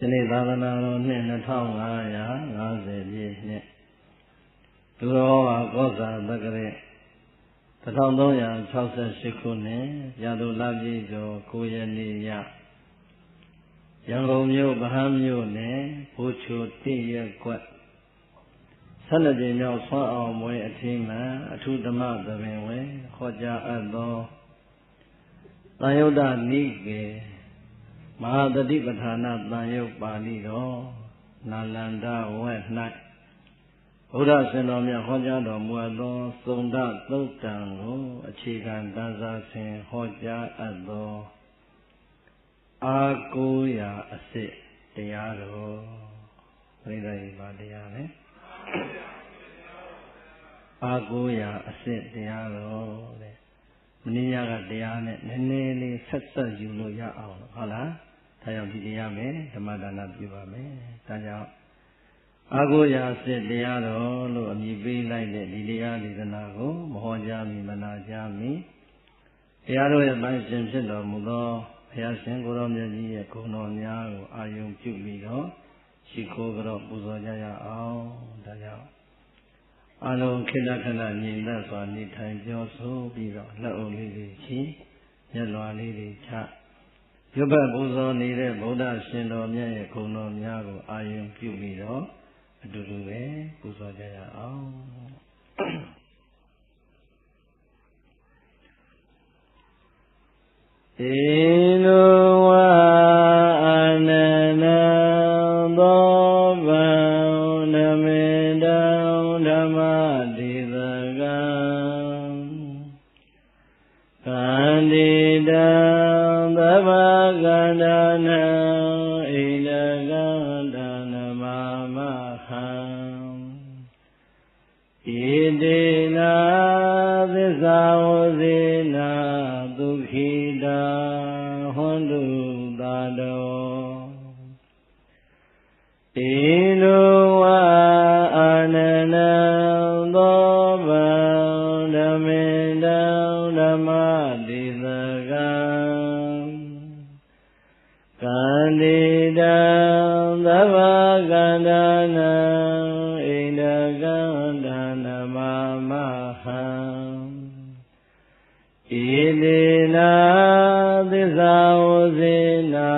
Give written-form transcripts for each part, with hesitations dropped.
ဒီနေ့သာသနာတော်နှစ်2550ပြည့်နှစ်ဒုရောဂါကောဇာတက္ကရာ1368ခုနှစ်ရာသူလပြည့်ကျော်9ရက်နေ့ရရန်ကုန်မြို့ဗဟန်းမြို့နယ်ဘိုးချိုတိရက်ကွက်12ကြိမ်မြောက်ဆွမ်းအောင်မွေးအထီးမှအထုဓမ္မသဘင်ဝင်ဟောကြားအပ်သောသံယုတ်တနိကေမဟာတတိပဌာနသံယုတ်ပါဠိတော်နာလန္ဒဝက်၌ဘုရားရှင်တော်မြတ်ဟောကြားတော်မူအပ်သောသုန္ဒသုတ်တံကိုအခြေခံတန်းစားခြင်းဟောကြားအပ်သောအာကိုရာအစစ်တရားတော်ပရိသတ်ဤပါတရားနဲ့အာကိုရာအစစ်တရားတော်တဲ့မင်းရကတရားနဲ့နည်းနည်းလေးဆက်ဆက်ယူလို့ရအောင်ဟုတ်လားဒါကြောင့်ဒီတရားမယ်ဓမ္မဒါနပြုပါမယ်ဒါကြောင့်အာကိုရာအစစ်တရားတော်လို့အမည်ပေးလိုက်တဲ့ဒီတရားဒေသနာကိုမဟောကြားမီမနာကြားမီတရားတော်ရဲ့ပိုင်ရှင်ဖြစ်တော်မူသောဘုရားရှင်ကိုရောမြတ်ကြီးရဲ့ဂုဏ်တော်များကိုအာယုံပြုပြီးတော့ရှိခိုးကြတော့ပူဇော်ကြရအောင်ဒါကြောင့်အလုံးခိတ္တခဏညီသက်စွာနေထိုင်ပြောဆိုပြီးတော့လက်အုပ်လေးတွေချီမျက်လွှာလေးတွေချရွတ်ပတ်ပူဇော်နေတဲ့ဗုဒ္ဓရှင်တော်မြတ်ရဲ့ဂုဏ်တော်များကိုအာယုံပြုပြီးတော့အတူတူပဲပူဇော်ကြရအောင်ဧနောဝအာနန္ဒသောဗံဓမ္မေတံဓမ္မတိသကံကန္တိတံသဗ္ဗကန္တနာဣဒကန္တနမမဟံဣတိနာသစ္စာဝဇေနာဒုက္ခိတာဟွန္တုသာတောဧနောဝအာနန္ဒသောဗံဓမ္မေတံဓမ္မတိသကံကန္တိတံသဗ္ဗကန္တနာဣဒကန္တနမမဟံဣတိနာသစ္စာဝဇေနာ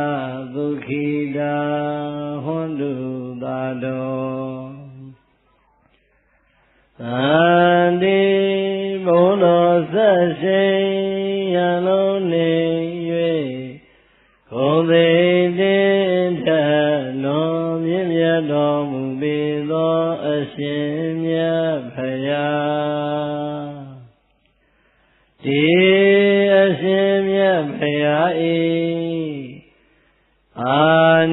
ဒုက္ခိတာဟွန္တုသာတောသန္တိဘုံတော်ဆက်ရှိရန်လုံးနေ၍ဂုံသိတင်ထလွန်မြင့်မြတ်တော်မူပေသောအရှင်မြတ်ဖရာဒီအရှင်မြတ်ဖရာ၏အာ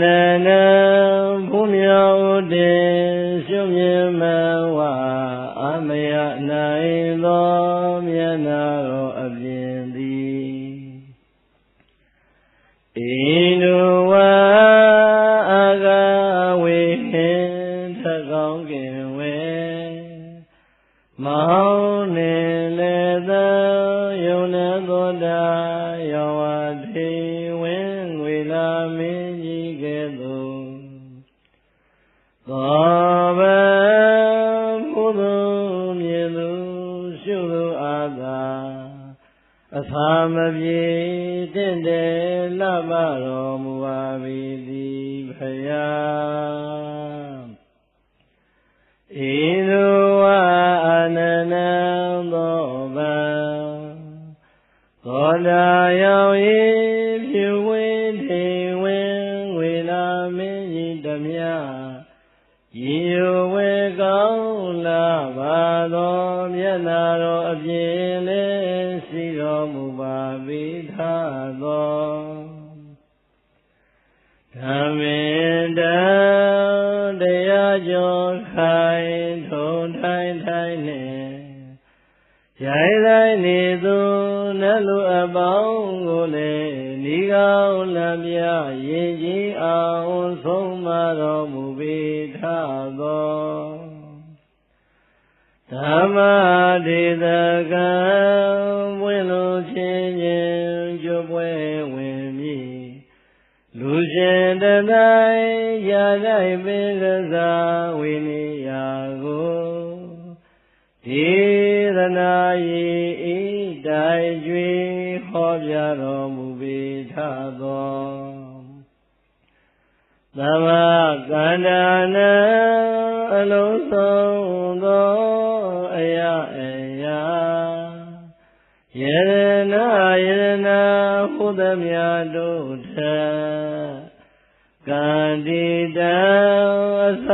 နန္ဒဘုမြောက်တင်ရှုမြင်မဝအမယနိုင်သောမျက်နာတော်အပြင်သည်ဣနုဝအာဂဝေဟင်ထကောင်းကင်ဝေမောင်းနေလေသောယုံနေသောတာယောဝတိဝင်းငွေလာမင်းကြီးကဲ့သို့သောဗံဘုသူမြင်သူရှုသူအာသာအသာမပြေတင့်တယ်လပတော်မူပါပြီသည်ဖယားဣနောဝအာနန္ဒသောဗံသောတာရောက်၏ဖြူဝေးထေဝင်းငွေလာမင်းကြီးတမြဤဝေကောင်းလာပါသောမျက်နာတော်အပြင်လေးရှိတော်မူပါပေထသောဓမ္မေတံတရားကျော်ခိုင်ထုံထိုင်ထိုင်နှင့်ရိုင်းတိုင်းနေသူနတ်လူအပေါင်းကိုလည်းဤကောင်းလံပြရင်ကြီးအောင်ဆုံးမတော်မူပေထသောဓမ္မဒေသကံဝင်လို့ချင်းချင်းကျွပွဲဝင်မြည် လူရှင်တတိုင်းရာတိုင်းပင်ကစားဝိနည်းယာကိုဒေသနာယေဤတိုင်ကျွေဟောပြတော်မူပေထသောသမကန္တာနံအလုံးစုံသောအရာအရာယရနာဟုသမျှတို့ထကန္တိတံအစ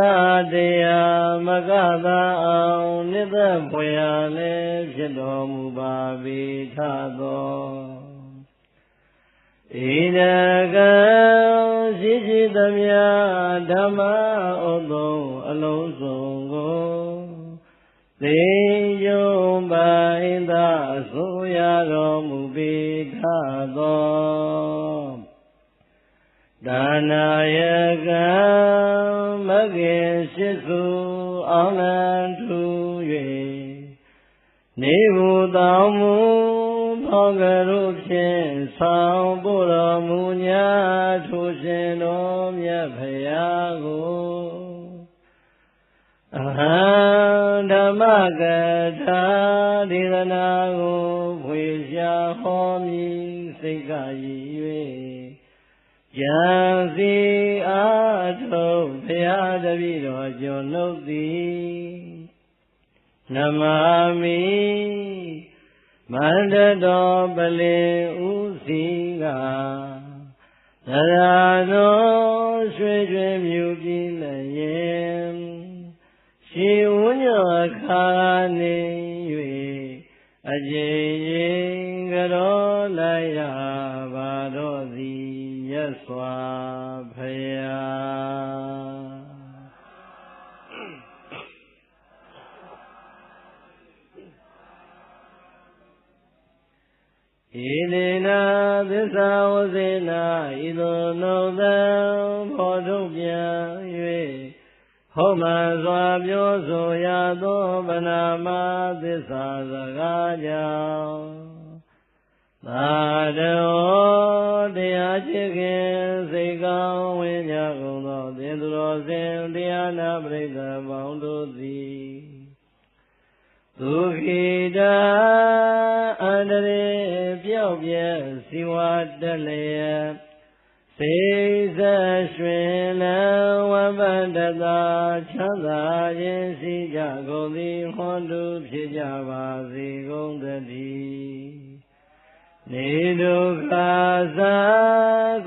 တရားမကသာအောင်နိသဖွယ်ရာလည်းဖြစ်တော်မူပါပေထသောဣဒကံရှိရှိသမျှဓမ္မဥသုံးအလုံးစုံကိုသိယုံပိုင်သာအစိုးရတော်မူပေထသောဒါနာယကံမဂ္ဂင်ရှိစုအောင်လံထူ၍နေဘူတောင်းမူဖောကရုဖြင့်ဆောင်ပို့တော်မူညာထိုရှင်တော်မြတ်ဖရာကိုအဟံဓမ္မကထာဒေသနာကိုဖွေရှာဟောမည်စိတ်ကရည်၍ယံစီအားထုတ်ဖရာတပည့်တော်ကျွန်နှုတ်သည်နမမိမန္တတော်ပလင်ဥစီကသရာတော်ရွှေရွှင်မြူပြည်လည်းရင်ရှိဝဉ္ဇခါနေ၍အကျဉ်ရင်ကြောလိုက်ရပါတော့သည်မြတ်စွာဘုရားဣတိနာသစ္စာဝစေနာဤသို့နှုတ်သံဖော်ထုတ်ပြန်၍ဟောမှန်စွာပြောဆိုရသောဗနာမသစ္စာစကားကြောင့်သာတော်တရားချစ်ခင်စိတ်ကောင်းဝိညာဉ်ကုန်သောသင်္သူတော်စင်တရားနာပရိသတ်ပေါင်းတို့သည်ဒုက္ခိတာအန္တရေပြောက်ပြဲစီဝါတက်လျက်စိတ်ဆက်ရွှင်လန်းဝပတ္တသာချမ်းသာခြင်းရှိကြကုန်သည်ဟွန်တုဖြစ်ကြပါစေကုန်သတည်းနေဒုက္ခသာ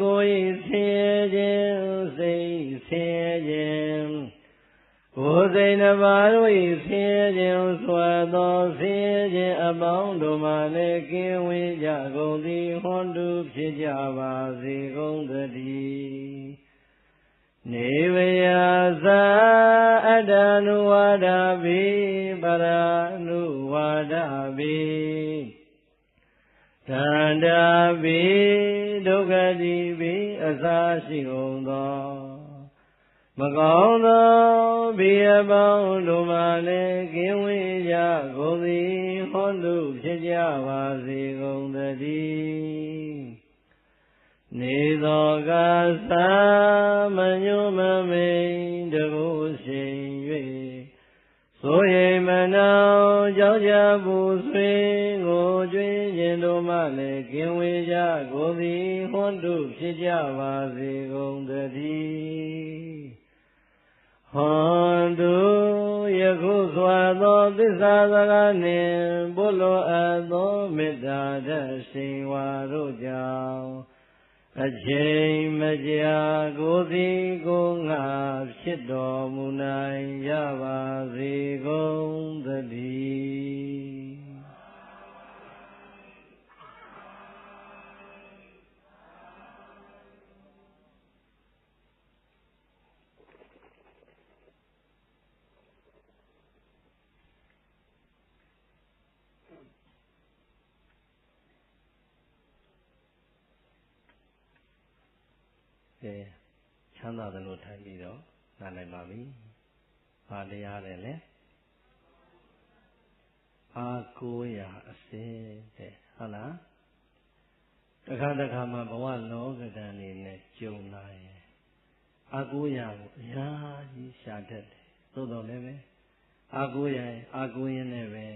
ကိုယ်ဆင်းရဲခြင်းစိတ်ဆင်းရဲခြင်းကိုယ်စိတ်နှပါတို့၏ဆင်းရဲခြင်းဆွဲသောဆင်းရဲခြင်းအပေါင်းတို့မှလည်းကင်းဝေးကြကုန်သည်ဟွန်တုဖြစ်ကြပါစေကုန်သတည်းနေဝယသာအတ္တနုဝါဒဘိပရာနုဝါဒဘိသန္တာဘိဒုက္ခတိဘိအစာရှိကုန်သောမကောင်းသောဘေးအပေါင်းတို့မှလည်းကင်းဝေးကြကုန်သည်ဟွန်တုဖြစ်ကြပါစေကုန်သတည်းနေသောကာသာမညုမမိန်တကုရှိန်၍ဆိုရိမနောင်ကြောက်ကြပူဆွေးကိုကျွေးခြင်းတို့မှလည်းကင်းဝေးကြကုန်သည်ဟွန်တုဖြစ်ကြပါစေကုန်သတည်းဟွန်တုယခုစွာသောသစ္စာစကားနှင့်ဘုလိုအပ်သောမေတ္တာဓာတ်ရှိန်ဝါတို့ကြောင့်အချိန်မကြာကိုယ်စီကိုယ်ငါဖြစ်တော်မူနိုင်ကြပါစေကုန်သတည်းချမ်းသာသလိုထိုင်ပြီးတော့နားနိုင်ပါပြီ။ဘာတရားလဲလဲ။အာကိုရာအစစ်တဲ့ဟုတ်လား ခါတခါမှဘဝလောကဓာတ်နေနဲ့ကြုံလာရင်အာကိုးရကိုအများကြီးရှာတတ်တယ်သို့တော်လည်းပဲအာကိုးရရင်အာကိုးရင်းနဲ့ပဲ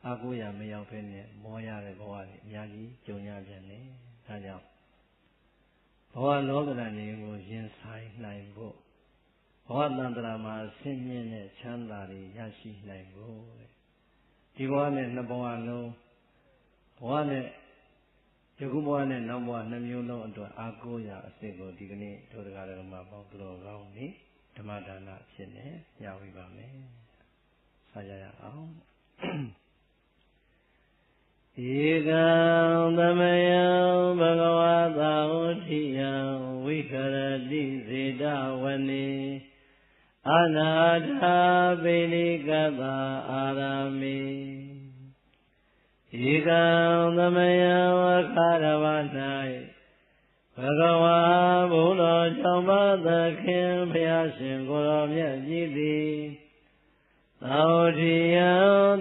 အာကိုးရမရောက်ဖ ೇನೆ မောရတဲ့ဘဝတွေအများကြီးကြုံရပြန်တယ်ဒါကြောင့်ဘဝလောကဓာတ်နေကိုရင်ဆိုင်နိုင်ဖို့ဘဝတန်ត្រာမှာဆင်းရဲတဲ့ချမ်းသာတွေရရှိနိုင်ဖို့ဒီဘဝနဲ့နှစ်ဘဝလုံးဘဝနဲ့ယခုဘဝနဲ့နောက်ဘဝနှမျိုးလုံးအတွက်အာကိုးရအစစ်ကိုဒီကနေ့တို့တရားတော်မှာပေါင်းတော်ကောင်းနေဓမ္မဒါနအဖြစ်နဲ့ရဝိပါမယ်။ဆက်ကြရအောင်။ဧကံသမယံဘဂဝတာဝတိယံဝိခရတိစေတဝနေအနာထာပိဏိကတအာရမေဧကံသမယံဝခရဝ၌ဘဂဝါဘုလော၆ပါးသခင်ဘုရားရှင်ကိုယ်တော်မြတ်ကြီးသည်သာဝတိယံ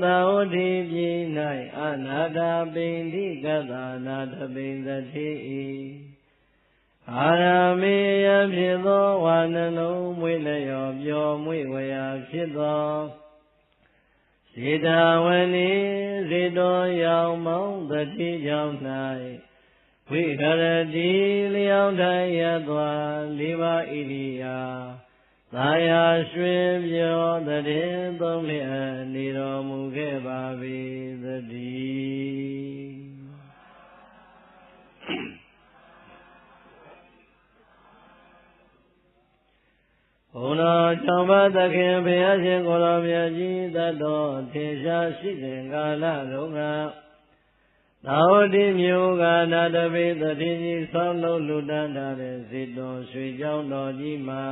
သာဝတိပြည်၌အနာထာပိဏိကတနာထပိသတိအာရမေယဖြစ်သောဝါနှလုံးမွေးလျော်ပျော်မွေ့ဝရာဖြစ်သောစေတဝနေစေတောရောင်မောင်းတတိကြောင့်၌ဝိခရတိလျောင်းထိုင်ရသွားလေးပါးဣရိယာသာယာရွှင်ပြောတည်းသုံးလျက်နေတော်မူခဲ့ပါ၏သတည်းဘုရား၆ပါးသခင်ဘုရားရှင်ကိုယ်တော်မြတ်ကြီးတတ်တော်ထင်ရှားရှိစဉ်ကာလတုန်းကသာဝတိမြို့ကနာတပိသတိကြီးဆောင်းလုံးလူတန်းထားတဲ့ဇေတောရွှေကျောင်းတော်ကြီးမှာ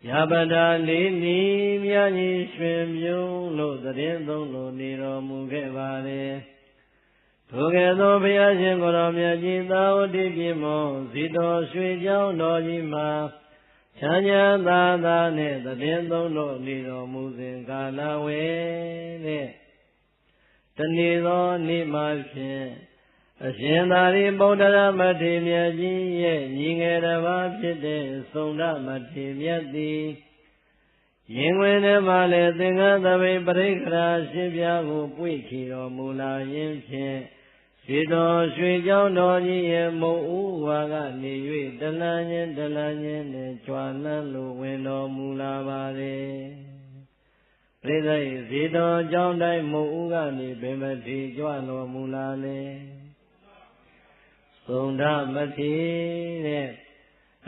ယပတာလေးနီးမြကြီးရွှင်ပြုံးလို့တည်သုံးလို့နေတော်မူခဲ့ပါလေထိုကဲ့သို့ဘုရားရှင်ကိုယ်တော်မြတ်ကြီးသာဝတိပြည်မောဇေတောရွှေကျောင်းတော်ကြီးမှာချမ်းသာသာသာနဲ့တည်သုံးလို့နေတော်မူစဉ်ကာလဝေတဲ့တနေ့သောနေ့မှဖြင့်အရှင်သာရိပုတ္တရာမထေရမြတ်ကြီးရဲ့ညီငယ်တစ်ပါးဖြစ်တဲ့သုန္ဒမထေရမြတ်သည်ရင်ဝင်ထဲမှလည်းသင်္ကန်းသပိတ်ပရိက္ခရာရှင်းပြားကိုပွေ့ချတော်မူလာရင်းဖြင့်ရွှေတော်ရွှေကျောင်းတော်ကြီးရဲ့မုတ်ဥဝါကနေ၍တလန်းချင်းနဲ့ကြွာလန်းလိုဝင်တော်မူလာပါလေပရိသတ်ဇေတော်ကျောင်းတိုင်းမုတ်ဥကနေဘယ်မထေကြွတော်မူလာလေသုန္ဒမထေတဲ့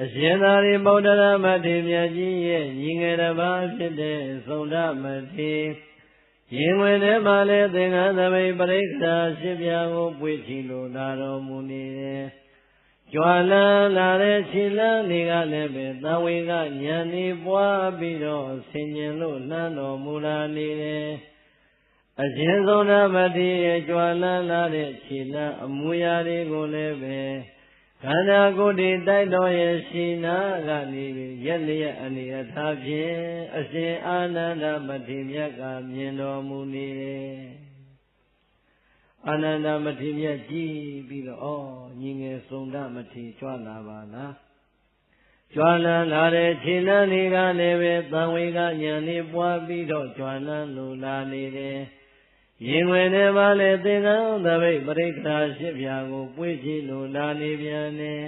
အရှင်သာရိပုတ္တရာမထေရမြတ်ကြီးရဲ့ညီငယ်တစ်ပါးဖြစ်တဲ့သုန္ဒမထေရင်ဝင်ထဲမှာလည်းသင်္ကန်းသပိတ်ပရိက္ခရာရှင်းပြားကိုပွေ့ချီလိုလာတော်မူနေတယ်ကြွာလန်းလာတဲ့ခြေလန်းတွေကလည်းပဲသံဝေကဉာဏ်ဤပွားပြီးတော့ဆင်ញင်လို့လှမ်းတော်မူလာနေတယ်အရှင်သုန္ဒမထေရရဲ့ကြွာလန်းလာတဲ့ခြေလန်းအမူအရာတွေကိုလည်းပဲခန္ဓာကိုယ်တည်တိုက်တော်ရဲ့ရှိနာကနေရက်လျက်အနေအထားဖြင့်အရှင်အာနန္ဒမထေရမြတ်ကမြင်တော်မူနေတယ်အာနန္ဒမထေရမြတ်ကြည့်ပြီးတော့ညီငယ်သုန္ဒမထေရကြွလာပါလားကြွလန်းလာတဲ့ခြေလန်းတွေကလည်းပဲသံဝေကဉာဏ်လေးပွားပြီးတော့ကြွလန်းလိုလာနေတယ်ရင်ဝင်ထဲမှာလည်းသင်္ကန်းသပိတ်ပရိက္ခရာရှစ်ဖြာကိုပွေ့ချီလိုလာနေပြန်တယ်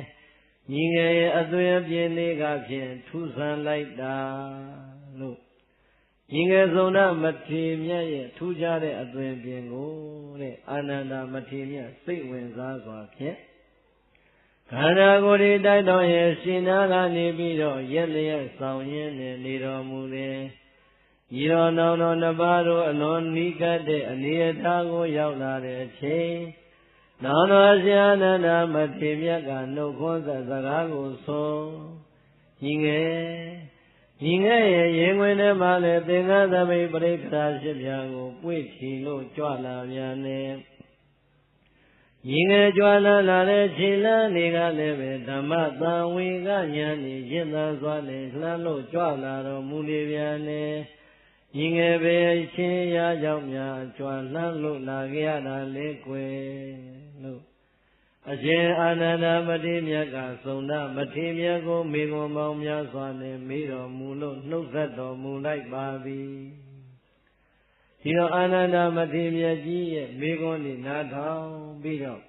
ညီငယ်ရဲ့အသွင်အပြင်တွေကဖြင့်ထူဆန်းလိုက်တာလို့ညီငယ်သုန္ဒမထေရမြတ်ရဲ့ထူးခြားတဲ့အသွင်ပြင်ကိုတဲ့အာနန္ဒမထေရမြတ်စိတ်ဝင်စားစွာဖြင့်ခန္ဓာကိုယ်ဒီတိုက်တော်ရဲ့ရှင်နာကနေပြီးတော့ရက်လျက်ဆောင်ရင်းနဲ့နေတော်မူတယ်ဤတော်နောင်တော်နှစ်ပါးတို့အလွန်နီးကပ်တဲ့အနေအထားကိုရောက်လာတဲ့အချိန်နောင်တော်ဆရာနန္ဒမထေရမြတ်ကနှုတ်ခွန်းဆက်စကားကိုဆိုညီငယ်ရဲ့ရင်ဝင်ထဲမှာလည်းသင်္ကန်းသပိတ်ပရိက္ခရာရှစ်ဖြာကိုပွေ့ချီလို့ကြွလာပြန်တယ်ညီငယ်ကြွလာတဲ့ခြေလန်းတွေကလည်းပဲဓမ္မသံဝေကဉာဏ်ဤရင့်သာစွာနဲ့လှမ်းလို့ကြွလာတော်မူနေပြန်တယ်ညီငယ်ပဲချင်းရာကြောင့်များကြွလှမ်းလို့လာကြရတာလေကွယ်လို့ အရှင်အာနန္ဒမထေရမြတ်ကသုံးဒမထေရမြတ်ကိုမေခွန်းပေါင်းများစွာနဲ့မေးတော်မူလို့နှုတ်ဆက်တော်မူလိုက်ပါပြီဒီတော့အာနန္ဒမထေရမြတ်ကြီးရဲ့မေခွန်းนี่နားထောင်ပြီးတော့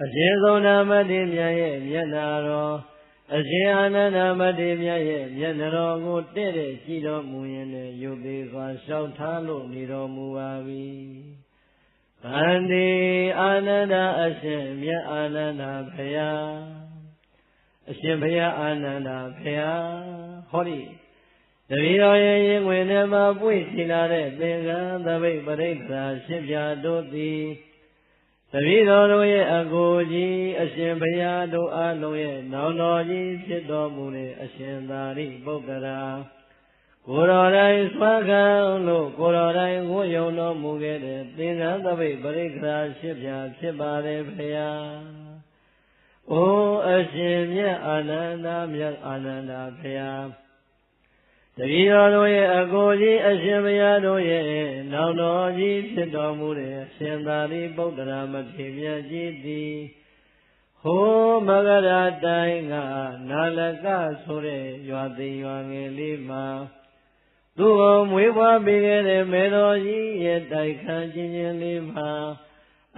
အရှင်သုံးဒမထေရမြတ်ရဲ့မျက်နာတော်အရှင်အာနန္ဒမထေရမြတ်ရဲ့မျက်နှာတော်ကိုတဲ့တဲ့ကြည့်တော်မူရင်လည်းယုတ်သေးစွာလျှောက်ထားလို့နေတော်မူပါပြီဗန္တိအာနန္ဒအရှင်မြတ်အာနန္ဒဘုရားအရှင်ဘုရားအာနန္ဒဘုရားဟောဒီတပည့်တော်ရဲ့ရင်ဝင်ထဲမှာပွင့်ရှိလာတဲ့သင်္ကန်းသပိတ်ပရိစ္ဆာရှစ်ပြာတို့သည်တပည့်တော်တို့ရဲ့အကိုကြီးအရှင်ဘုရားတို့အားလုံးရဲ့နောင်တော်ကြီးဖြစ်တော်မူတဲ့အရှင်သာရိပုတ္တရာကိုယ်တော်တိုင်ဆွမ်းခံလို့ကိုယ်တော်တိုင်ဝတ်ယုံတော်မူခဲ့တဲ့သင်္ကန်းသပိတ်ပရိက္ခာရှစ်ပြာဖြစ်ပါတယ်ဘုရား။အိုအရှင်မြတ်အာနန္ဒမြတ်အာနန္ဒဘုရားတပည့်တော်တို့ရဲ့အကိုကြီးအရှင်ဘုရားတို့ရဲ့နောင်တော်ကြီးဖြစ်တော်မူတဲ့အရှင်သာရိပုတ္တရာမထေရမြတ်ကြီးသည်ဟိုမဂရတိုင်းကနာလကဆိုတဲ့ရွာသိမ်ရွာငယ်လေးမှာသူ့ကိုမွေးဖွားပေးခဲ့တဲ့မေတော်ကြီးရဲ့တိုက်ခန်းချင်းချင်းလေးမှာ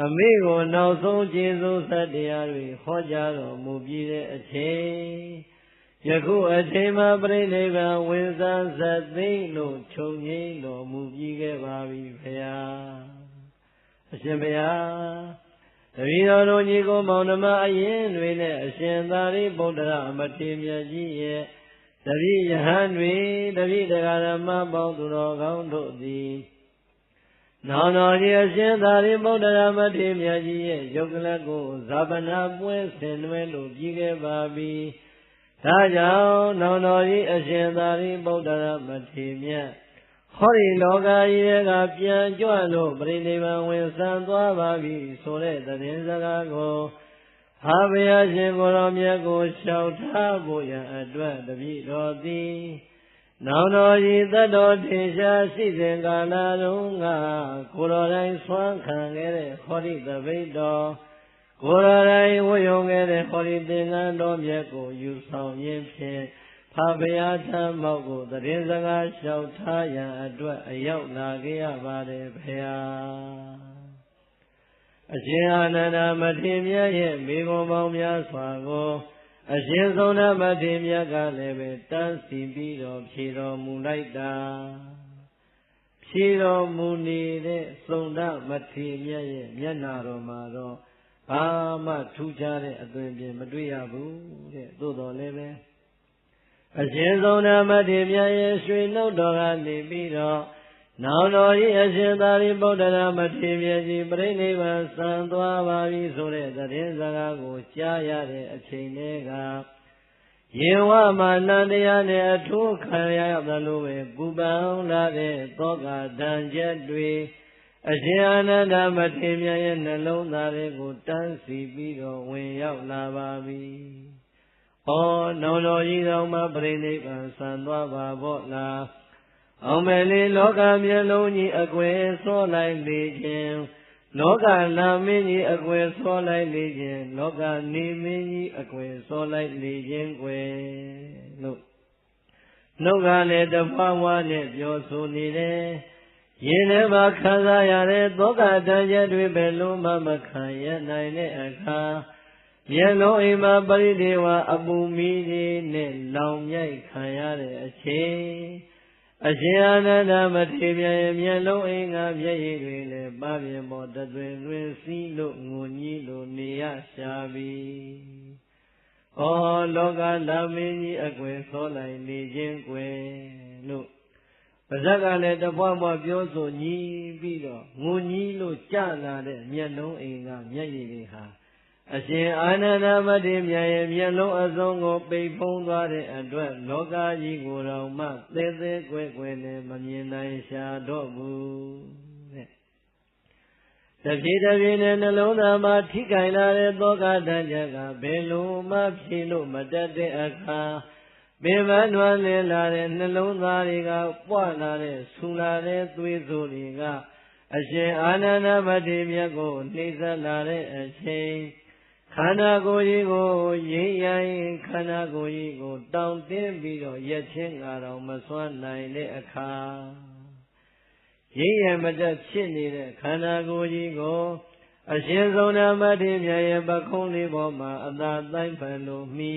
အမိကိုနောက်ဆုံးကျေးဇူးဆက်တရားတွေဟောကြားတော်မူပြီးတဲ့အချိန်ယခုအချိန်မှာပြိဋိဘံဝင်စားသသိလို့ခြုံငိမ့်တော်မူပြီးခဲ့ပါပြီဘုရားအရှင်ဘုရားတပည့်တော်တို့ညီကိုမောင်နှမအရင်တွေနဲ့အရှင်သာရိပုတ္တရာမထေရမြတ်ကြီးရဲ့တပည့်ယဟန်တွေတပည့်တရားဓမ္မပေါင်းသူတော်ကောင်းတို့သည်နောင်တော်ကြီးအရှင်သာရိပုတ္တရာမထေရမြတ်ကြီးရဲ့ယုတ်ကလကိုဇာပနာပွဲဆင်နွှဲလို့ပြီးခဲ့ပါပြီဒါကြောင့်နောင်တော်ကြီးအရှင်သာရိပုတ္တရာမထေရမြတ်ဟောဒီလောကကြီးကပြန်ကြွလို့ပြိဋိဘံဝင်ဆံသွားပါပြီဆိုတဲ့သတင်းစကားကိုဟာဘုရားရှင်ကိုယ်တော်မြတ်ကိုလျှောက်ထားဖို့ရန်အတွက်တပည့်တော်သည်နောင်တော်ကြီးသတ္တောထင်ရှားရှိစဉ်ကာလတုန်းကကိုယ်တော်တိုင်းဆွမ်းခံခဲ့တဲ့ဟောဒီသပိတ်တော်ကိုယ်တော်တိုင်းဝတ်ယုံခဲ့တဲ့ဟောဒီသင်္ကန်းတော်မြတ်ကိုယူဆောင်ရင်းဖြင့်ဖဘုရားထံမောက်ကိုသတင်းစကားလျှောက်ထားရန်အတွက်အရောက်လာခဲ့ရပါတယ်ဘုရားအရှင်အာနန္ဒမထေရမြတ်ရဲ့မိဂုံပေါင်းများစွာကိုအရှင်သုံးဒမထေရမြတ်ကလည်းပဲတန်းစီပြီးတော့ဖြေတော်မူလိုက်တာဖြေတော်မူနေတဲ့သုံးဒမထေရမြတ်ရဲ့မျက်နာတော်မှာတော့ဘာမှထူးခြားတဲ့အသွင်ပြင်မတွေ့ရဘူးတဲ့သို့တော်လည်းပဲအရှင်သုံးဒမထေရမြတ်ရဲ့ရွှေနှုတ်တော်ကနေပြီးတော့နောင်တော်ကြီးအရှင်သာရိပုတ္တရာမထေရမြတ်ကြီးပြိဋိဘံဆံသွားပါပြီဆိုတဲ့သတင်းစကားကိုကြားရတဲ့အချိန်လေးကယေဝမနန္တရားနဲ့အထူးခံရသလိုပဲပူပန်လာတဲ့သောကဒဏ်ချက်တွေအရှင်အာနန္ဒမထေရမြတ်ရဲ့နှလုံးသားတွေကိုတန်းစီပြီးတော့ဝင်ရောက်လာပါပြီ။ဩနောင်တော်ကြီးတော်မှာပြိဋိဘံဆံသွားပါဘောလားအောင်မယ်လေလောကမျက်လုံးကြီးအကွယ်ဆောလိုက်လေခြင်းလောကလာမင်းကြီးအကွယ်ဆောလိုက်လေခြင်းလောကနေမင်းကြီးအကွယ်ဆောလိုက်လေခြင်းကွယ်လို့နှုတ်ကလည်းတဖွာဖွာနဲ့ပြောဆိုနေတယ်ရင်ထဲမှာခံစားရတဲ့သောကတန်ချက်တွေပဲလုံးမခံရနိုင်တဲ့အခါမျက်လုံးအိမ်မှာပရိဒေဝအပူမီးကြီးနဲ့လောင်မြိုက်ခံရတဲ့အချိန်အရှင်အာနန္ဒမထေရမြတ်ရဲ့မျက်လုံးအိမ်ကမျက်ရည်တွေလည်းပပြင်းပေါ်တသွင်သွင်းစီးလို့ငုံကြီးလို့နေရရှာပြီ။ဩလောကလာမင်းကြီးအကွယ်ဆောလိုက်နေခြင်းကွယ်လို့ပါဇက်ကလည်းတပွားပွားပြောဆိုညီးပြီးတော့ငုံကြီးလို့ကြာလာတဲ့မျက်လုံးအိမ်ကမျက်ရည်တွေဟာအရှင်အာနန္ဒမထေရမြတ်ရဲ့မျက်လုံးအစုံကိုပိတ်ဖုံးသွားတဲ့အတွက်လောကကြီးကိုယ်တော်မှသေးသေးကွယ်ကွယ်နဲ့မမြင်နိုင်ရှာတော့ဘူးတဲ့တဖြည်းဖြည်းနဲ့နှလုံးသားမှာထိခိုင်လာတဲ့သောကတန်ချက်ကဘယ်လိုမှဖြေလို့မတတ်တဲ့အခါပင်ပန်းနွမ်းလင်းလာတဲ့နှလုံးသားတွေကပွားလာတဲ့ဆူလာတဲ့သွေးစိုးတွေကအရှင်အာနန္ဒမထေရမြတ်ကိုနှိမ့်ဆက်လာတဲ့အချိန် န္ဓာကိုယ်ကြီးကိုရင်းရရင်ခန္ဓာကိုယ်ကြီးကိုတောင်းတင်းပြီးတော့ရက်ချင်းကတော့မစွမ်းနိုင်တဲ့အခါရင်းရမတတ်ဖြစ်နေတဲ့ခန္ဓာကိုယ်ကြီးကိုအရှင်ဆုံးနာမထေရမြတ်ရဲ့ပခုံးလေးပေါ်မှာအသာတိုင်းဖန်လို့မိ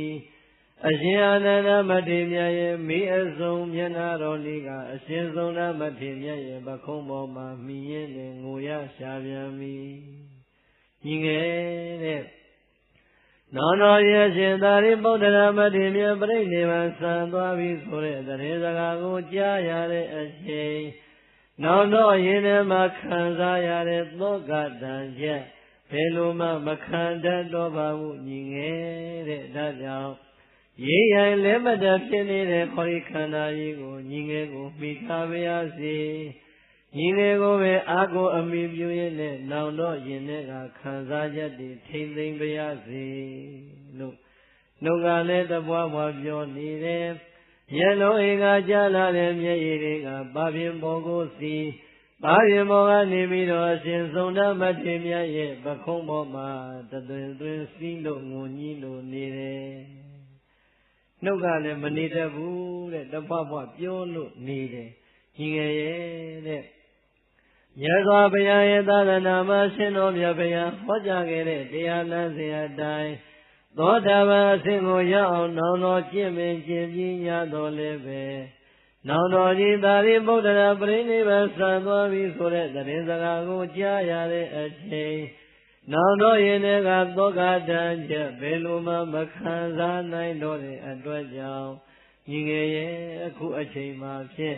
အရှင်အာနန္ဒမထေရမြတ်ရဲ့မိအစုံမျက်နှာတော်လေးကအရှင်ဆုံးနာမထေရမြတ်ရဲ့ပခုံးပေါ်မှာမိရင်နဲ့ငိုရရှာပြန်ပြီညီငယ်တဲ့နောင်တော်ရဲ့ရှင်သာရိပုတ္တရာမထေရမြတ်ပြိဋိနိဗ္ဗာန်ဆံသွားပြီဆိုတဲ့သတင်းစကားကိုကြားရတဲ့အချိန်နောင်တော့ရင်ထဲမှာခံစားရတဲ့သောကတန်ချက်ဘယ်လိုမှမခံတတ်တော့ပါဘူးညီငယ်တဲ့ဒါကြောင့်ရေးရိုင်လဲမတတ်ဖြစ်နေတဲ့ခေါ်ဒီခန္ဓာကြီးကိုညီငယ်ကိုမိထားပါရစေညီငယ်ကိုပဲအာကိုအမိပြုရင်းနဲ့နောင်တော့ရင်ထဲကခံစားချက်တွေထိမ့်သိမ့်ပါရစေလို့နှုတ်ကလည်းတပွားပွားပြောနေတယ်မျက်လုံးအိမ်ကကြားလာတဲ့မျက်ရည်တွေကဘာဖြင့်ပေါ်ကိုစီဘာဖြင့်ပေါ်ကနေပြီးတော့အရှင်ဆုံးဓမ္မထေရမြတ်ရဲ့ပခုံးပေါ်မှာတသွင်သွင်းစီးလို့ငုံကြီးလို့နေတယ်နှုတ်ကလည်းမနေတတ်ဘူးတဲ့တပွားပွားပြောလို့နေတယ်ညီငယ်ရဲ့တဲ့မြတ်စွာဘုရားရဲ့သာသနာမှာရှင်တော်မြတ်ဘုရားဟောကြားခဲ့တဲ့တရားလမ်းစဉ်အတိုင်းသောတာပန်အစဉ်ကိုရောက်အောင်နောင်တော်ကျင့်ပင်ကျင့်ပြီးရတော်လည်းပဲနောင်တော်ကြီးသာရိပုတ္တရာပြိဋိနိဗ္ဗာန်ဆံသွားပြီဆိုတဲ့သတင်းစကားကိုကြားရတဲ့အချိန်နောင်တော်ရင်ထဲကသောကတန်ချက်ဘယ်လိုမှမခံစားနိုင်တော့တဲ့အတွက်ကြောင့်ညီငယ်ရဲ့အခုအချိန်မှာဖြင့်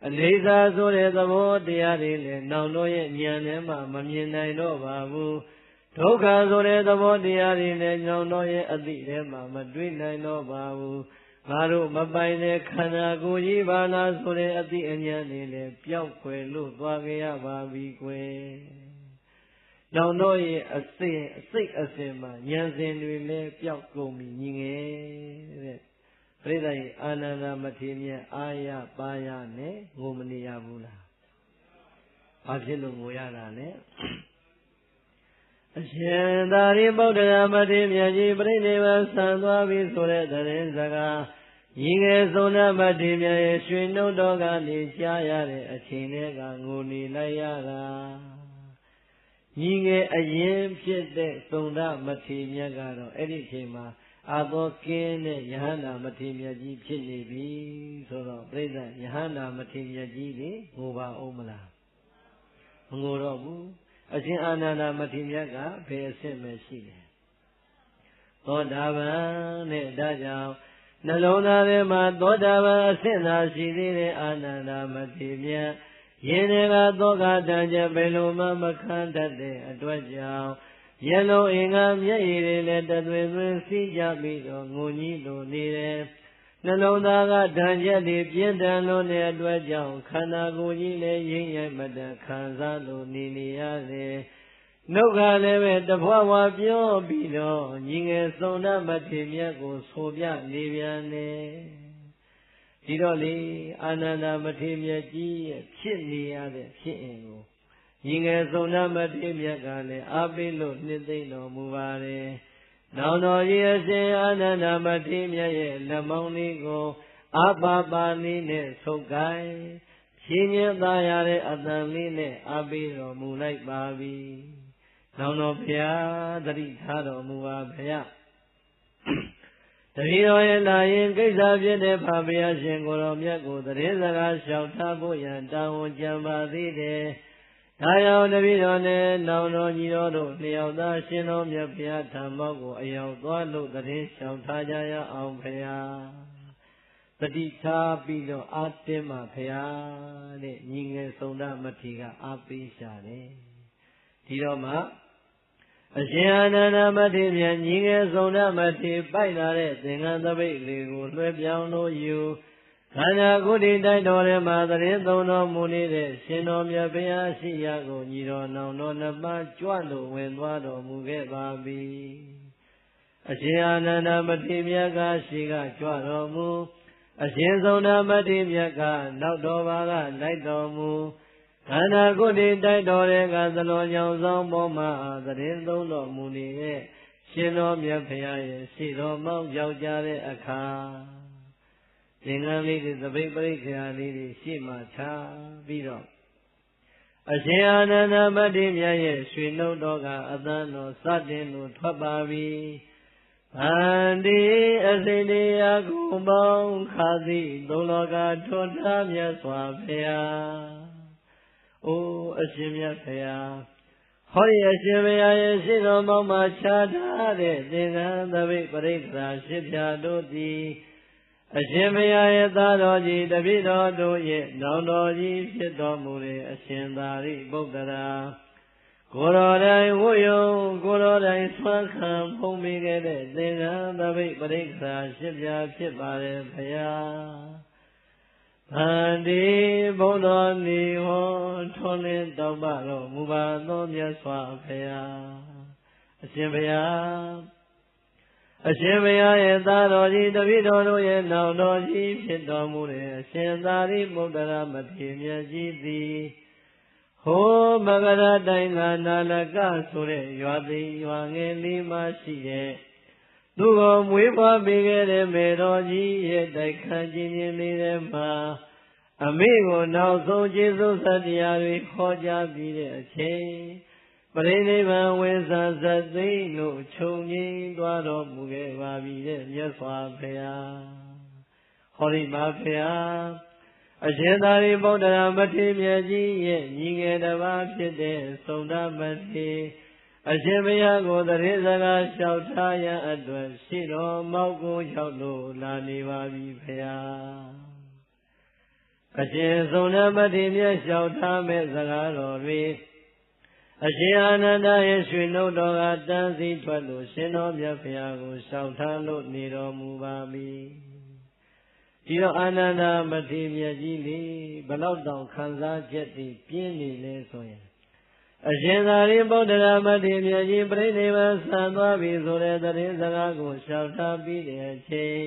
အနိစ္စဆိုတဲ့သဘောတရားတွေလည်းနောင်တော်ရဲ့ဉာဏ်ထဲမှာမမြင်နိုင်တော့ပါဘူးဒုက္ခဆိုတဲ့သဘောတရားတွေနဲ့ညောင်တော်ရဲ့အတိထဲမှာမတွေ့နိုင်တော့ပါဘူးငါတို့မပိုင်တဲ့ခန္ဓာကိုယ်ကြီးပါလားဆိုတဲ့အတိအဉာဏ်တွေလည်းပျောက်ကွယ်လို့သွားကြရပါပြီကွယ်ညောင်တော်ရဲ့အစိတ်အစဉ်မှာဉာဏ်စဉ်တွေလည်းပျောက်ကုန်ပြီညီငယ်တဲ့ပြိဿရဲ့အာနန္ဒမထေရမြတ်အာရပါရနဲ့ငိုမနေရဘူးလားဘာဖြစ်လို့ငိုရတာလဲအရှင်သာရိပုတ္တရာမထေရမြတ်ကြီးပြိဋိနိဗ္ဗာန်ဆံသွားပြီဆိုတဲ့သတင်းစကားညီငယ်ဆုံးနာမထေရမြတ်ရဲ့ရွှေနှုတ်တော်ကနေကြားရတဲ့အချိန်လေးကငိုနေလိုက်ရတာညီငယ်အရင်ဖြစ်တဲ့သုံဒမထေရမြတ်ကတော့အဲ့ဒီအချိန်မှာအာသောကင်းတဲ့ယဟန္တာမထေရမြတ်ကြီးဖြစ်နေပြီဆိုတော့ပြိဿယဟန္တာမထေရမြတ်ကြီးလေငိုပါအောင်မလားမငိုတော့ဘူးအရှင်အာနန္ဒမထေရမြတ်ကဘယ်အဆင့်ပဲရှိတယ်သောတာပန်နဲ့ဒါကြောင့်နှလုံးသားထဲမှာသောတာပန်အဆင့်သာရှိသေးတဲ့အာနန္ဒမထေရမြတ်ယင်းတွေကသောကတန်ချက်ဘယ်လိုမှမခံတတ်တဲ့အတွက်ကြောင့်မျက်လုံးအင်္ဂါမျက်ရည်တွေလည်းတသွင်သွင်းစီးကြပြီးတော့ငုံကြီးလိုနေတယ်နှလုံးသားကဓာတ်ချက်တွေပြင်းထန်လို့တဲ့အတွက်ကြောင့်ခန္ဓာကိုယ်ကြီးလည်းရင်းရိုက်မတတ်ခံစားလို့နေရတယ်နှုတ်ကလည်းပဲတဖွာဖွာပြောပြီးတော့ညီငယ်ဆုံးနာမထေရမြတ်ကိုဆိုပြနေပြန်တယ်ဒီတော့လေအာနန္ဒမထေရမြတ်ကြီးရဲ့ဖြစ်နေရတဲ့ဖြစ်အင်ကိုညီငယ်ဆုံးနာမထေရမြတ်ကလည်းအားပေးလို့နှစ်သိမ့်တော်မူပါတယ်နောင်တော်ကြီးအရှင်အာနန္ဒမထေရမြတ်ရဲ့လက်မောင်းလေးကိုအပါပါလေးနဲ့ဆုပ်ကိုင်းဖြင်းညင်းသားရတဲ့အတန်လေးနဲ့အားပေးတော်မူလိုက်ပါပြီနောင်တော်ဘုရားသတိထားတော်မူပါဘုရားတပည့်တော်ရဲ့လာရင်ကိစ္စဖြစ်တဲ့ဖာဘုရားရှင်ကိုတော်မြတ်ကိုသတင်းစကားလျှောက်ထားဖို့ရန်တာဝန်ကြံပါသေးတယ်ဒါကြောင့်တပည့်တော်နဲ့နောင်တော်ညီတော်တို့လျောက်သားရှင်တော်မြတ်ဘုရားဓမ္မကိုအရောက်သွားလို့သတင်းလျှောက်ထားကြရအောင်ဘုရားတတိထားပြီးတော့အာတင်းပါဘုရားတဲ့ညီငယ်ဆုံးတာမထေရကအားပေးရှာတယ်ဒီတော့မှအရှင်အာနန္ဒမထေရမြတ်ညီငယ်ဆုံးတာမထေရပိုက်လာတဲ့သင်္ကန်းသပိတ်လေးကိုလွှဲပြောင်းလို့ယူခန္ဓာကိုယ်တည်တိုက်တော်ထဲမှာသတင်းသုံးတော်မူနေတဲ့ရှင်တော်မြတ်ဘုရားရှိရာကိုညီတော်နောင်တော်နှစ်ပါးကြွလို့ဝင်သွားတော်မူခဲ့ပါပြီအရှင်အာနန္ဒမထေရမြတ်ကရှိကကြွတော်မူအရှင်ဆုံးတာမထေရမြတ်ကနောက်တော်ပါကလိုက်တော်မူခန္ဓာကိုယ်တည်တိုက်တော်ထဲကသလွန်ကြောင်ဆောင်ပေါ်မှာသတင်းသုံးတော်မူနေတဲ့ ရှင်တော်မြတ်ဖရာရဲ့ရှိတော်မောင်းယောက်ျားတဲ့အခါသင်္ကန်းလေးတွေသပိတ်ပရိက္ခရာလေးတွေရှေ့မှာချပြီးတော့အရှင်အာနန္ဒမတ္တိမြတ်ရဲ့ရွှေနှုတ်တော်ကအသံတော်စတင်လို့ထွက်ပါပြီဗန္တိအစိတ္တရာကုပေါင်းခါသည်သုံးလောကထွန်းထားမြတ်စွာဘုရားအိုးအရှင်မြတ်ဘုရားဟောဒီအရှင်ဘုရားရဲ့ရှိတော်မောင်းမှာခြားထားတဲ့သင်္ကန်းသပိတ်ပရိက္ခရာရှစ်ဖြာတို့သည်အရှင်ဘုရားရဲ့သားတော်ကြီးတပည့်တော်တို့ရဲ့နောင်တော်ကြီးဖြစ်တော်မူတဲ့အရှင်သာရိပုတ္တရာကိုယ်တော်တိုင်ဝတ်ယုံကိုယ်တော်တိုင်ဆွမ်းခံဖုံးမိခဲ့တဲ့သင်္ကန်းသပိတ်ပရိက္ခရာရှစ်ဖြာဖြစ်ပါတယ်ဘုရားဗန္တိဘုန်းတော်နေဟောထွန်းလင်းတောက်ပတော်မူပါသောမြတ်စွာဘုရားအရှင်ဘုရားအရှင်ဘုရားရဲ့သားတော်ကြီးတပည့်တော်တို့ရဲ့နောင်တော်ကြီးဖြစ်တော်မူတဲ့အရှင်သာရိပုတ္တရာမထေရမြတ်ကြီးသည်ဟိုမဂရတိုင်းကနာလကဆိုတဲ့ရွာသိရွာငယ်လေးမှရှိတဲ့သူကိုမွေးဖွားပေးခဲ့တဲ့မေတော်ကြီးရဲ့တိုက်ခန်းကြီးလေးထဲမှာအမိကိုနောက်ဆုံးကျေးဇူးဆက်တရားတွေခေါ်ကြပြီးတဲ့အချိန်ပရိနိဗ္ဗာန်ဝိဇ္ဇာဇတ်သိလို့ခြုံငိမ့်သွားတော်မူခဲ့ပါပြီတဲ့မြတ်စွာဘုရားဟောဒီမှာဘုရားအရှင်သာရိပုတ္တရာမထေရမြတ်ကြီးရဲ့ညီငယ်တစ်ပါးဖြစ်တဲ့သုန္ဒမထေရအရှင်ဘုရားကိုတရေစကားလျှောက်ထားရန်အတွက်ရှိတော်မောက်ကိုရောက်လို့လာနေပါပြီဘုရားအရှင်သုန္ဒမထေရမြတ်လျှောက်ထားမဲ့စကားတော်တွေအရှင်အာနန္ဒရဲ့ရွှေနှုတ်တော်ကတန်းစီထွက်လို့ရှင်တော်မြတ်ဘုရားကိုလျှောက်ထားလို့နေတော်မူပါပြီဒီတော့အာနန္ဒမထေရမြတ်ကြီးလေဘလောက်တောင်ခံစားချက်တွေပြင်းနေလဲဆိုရင်အရှင်သာရိပုတ္တရာမထေရမြတ်ကြီးပြိဋိဘံဆံသွားပြီဆိုတဲ့သတင်းစကားကိုလျှောက်ထားပြီးတဲ့အချိန်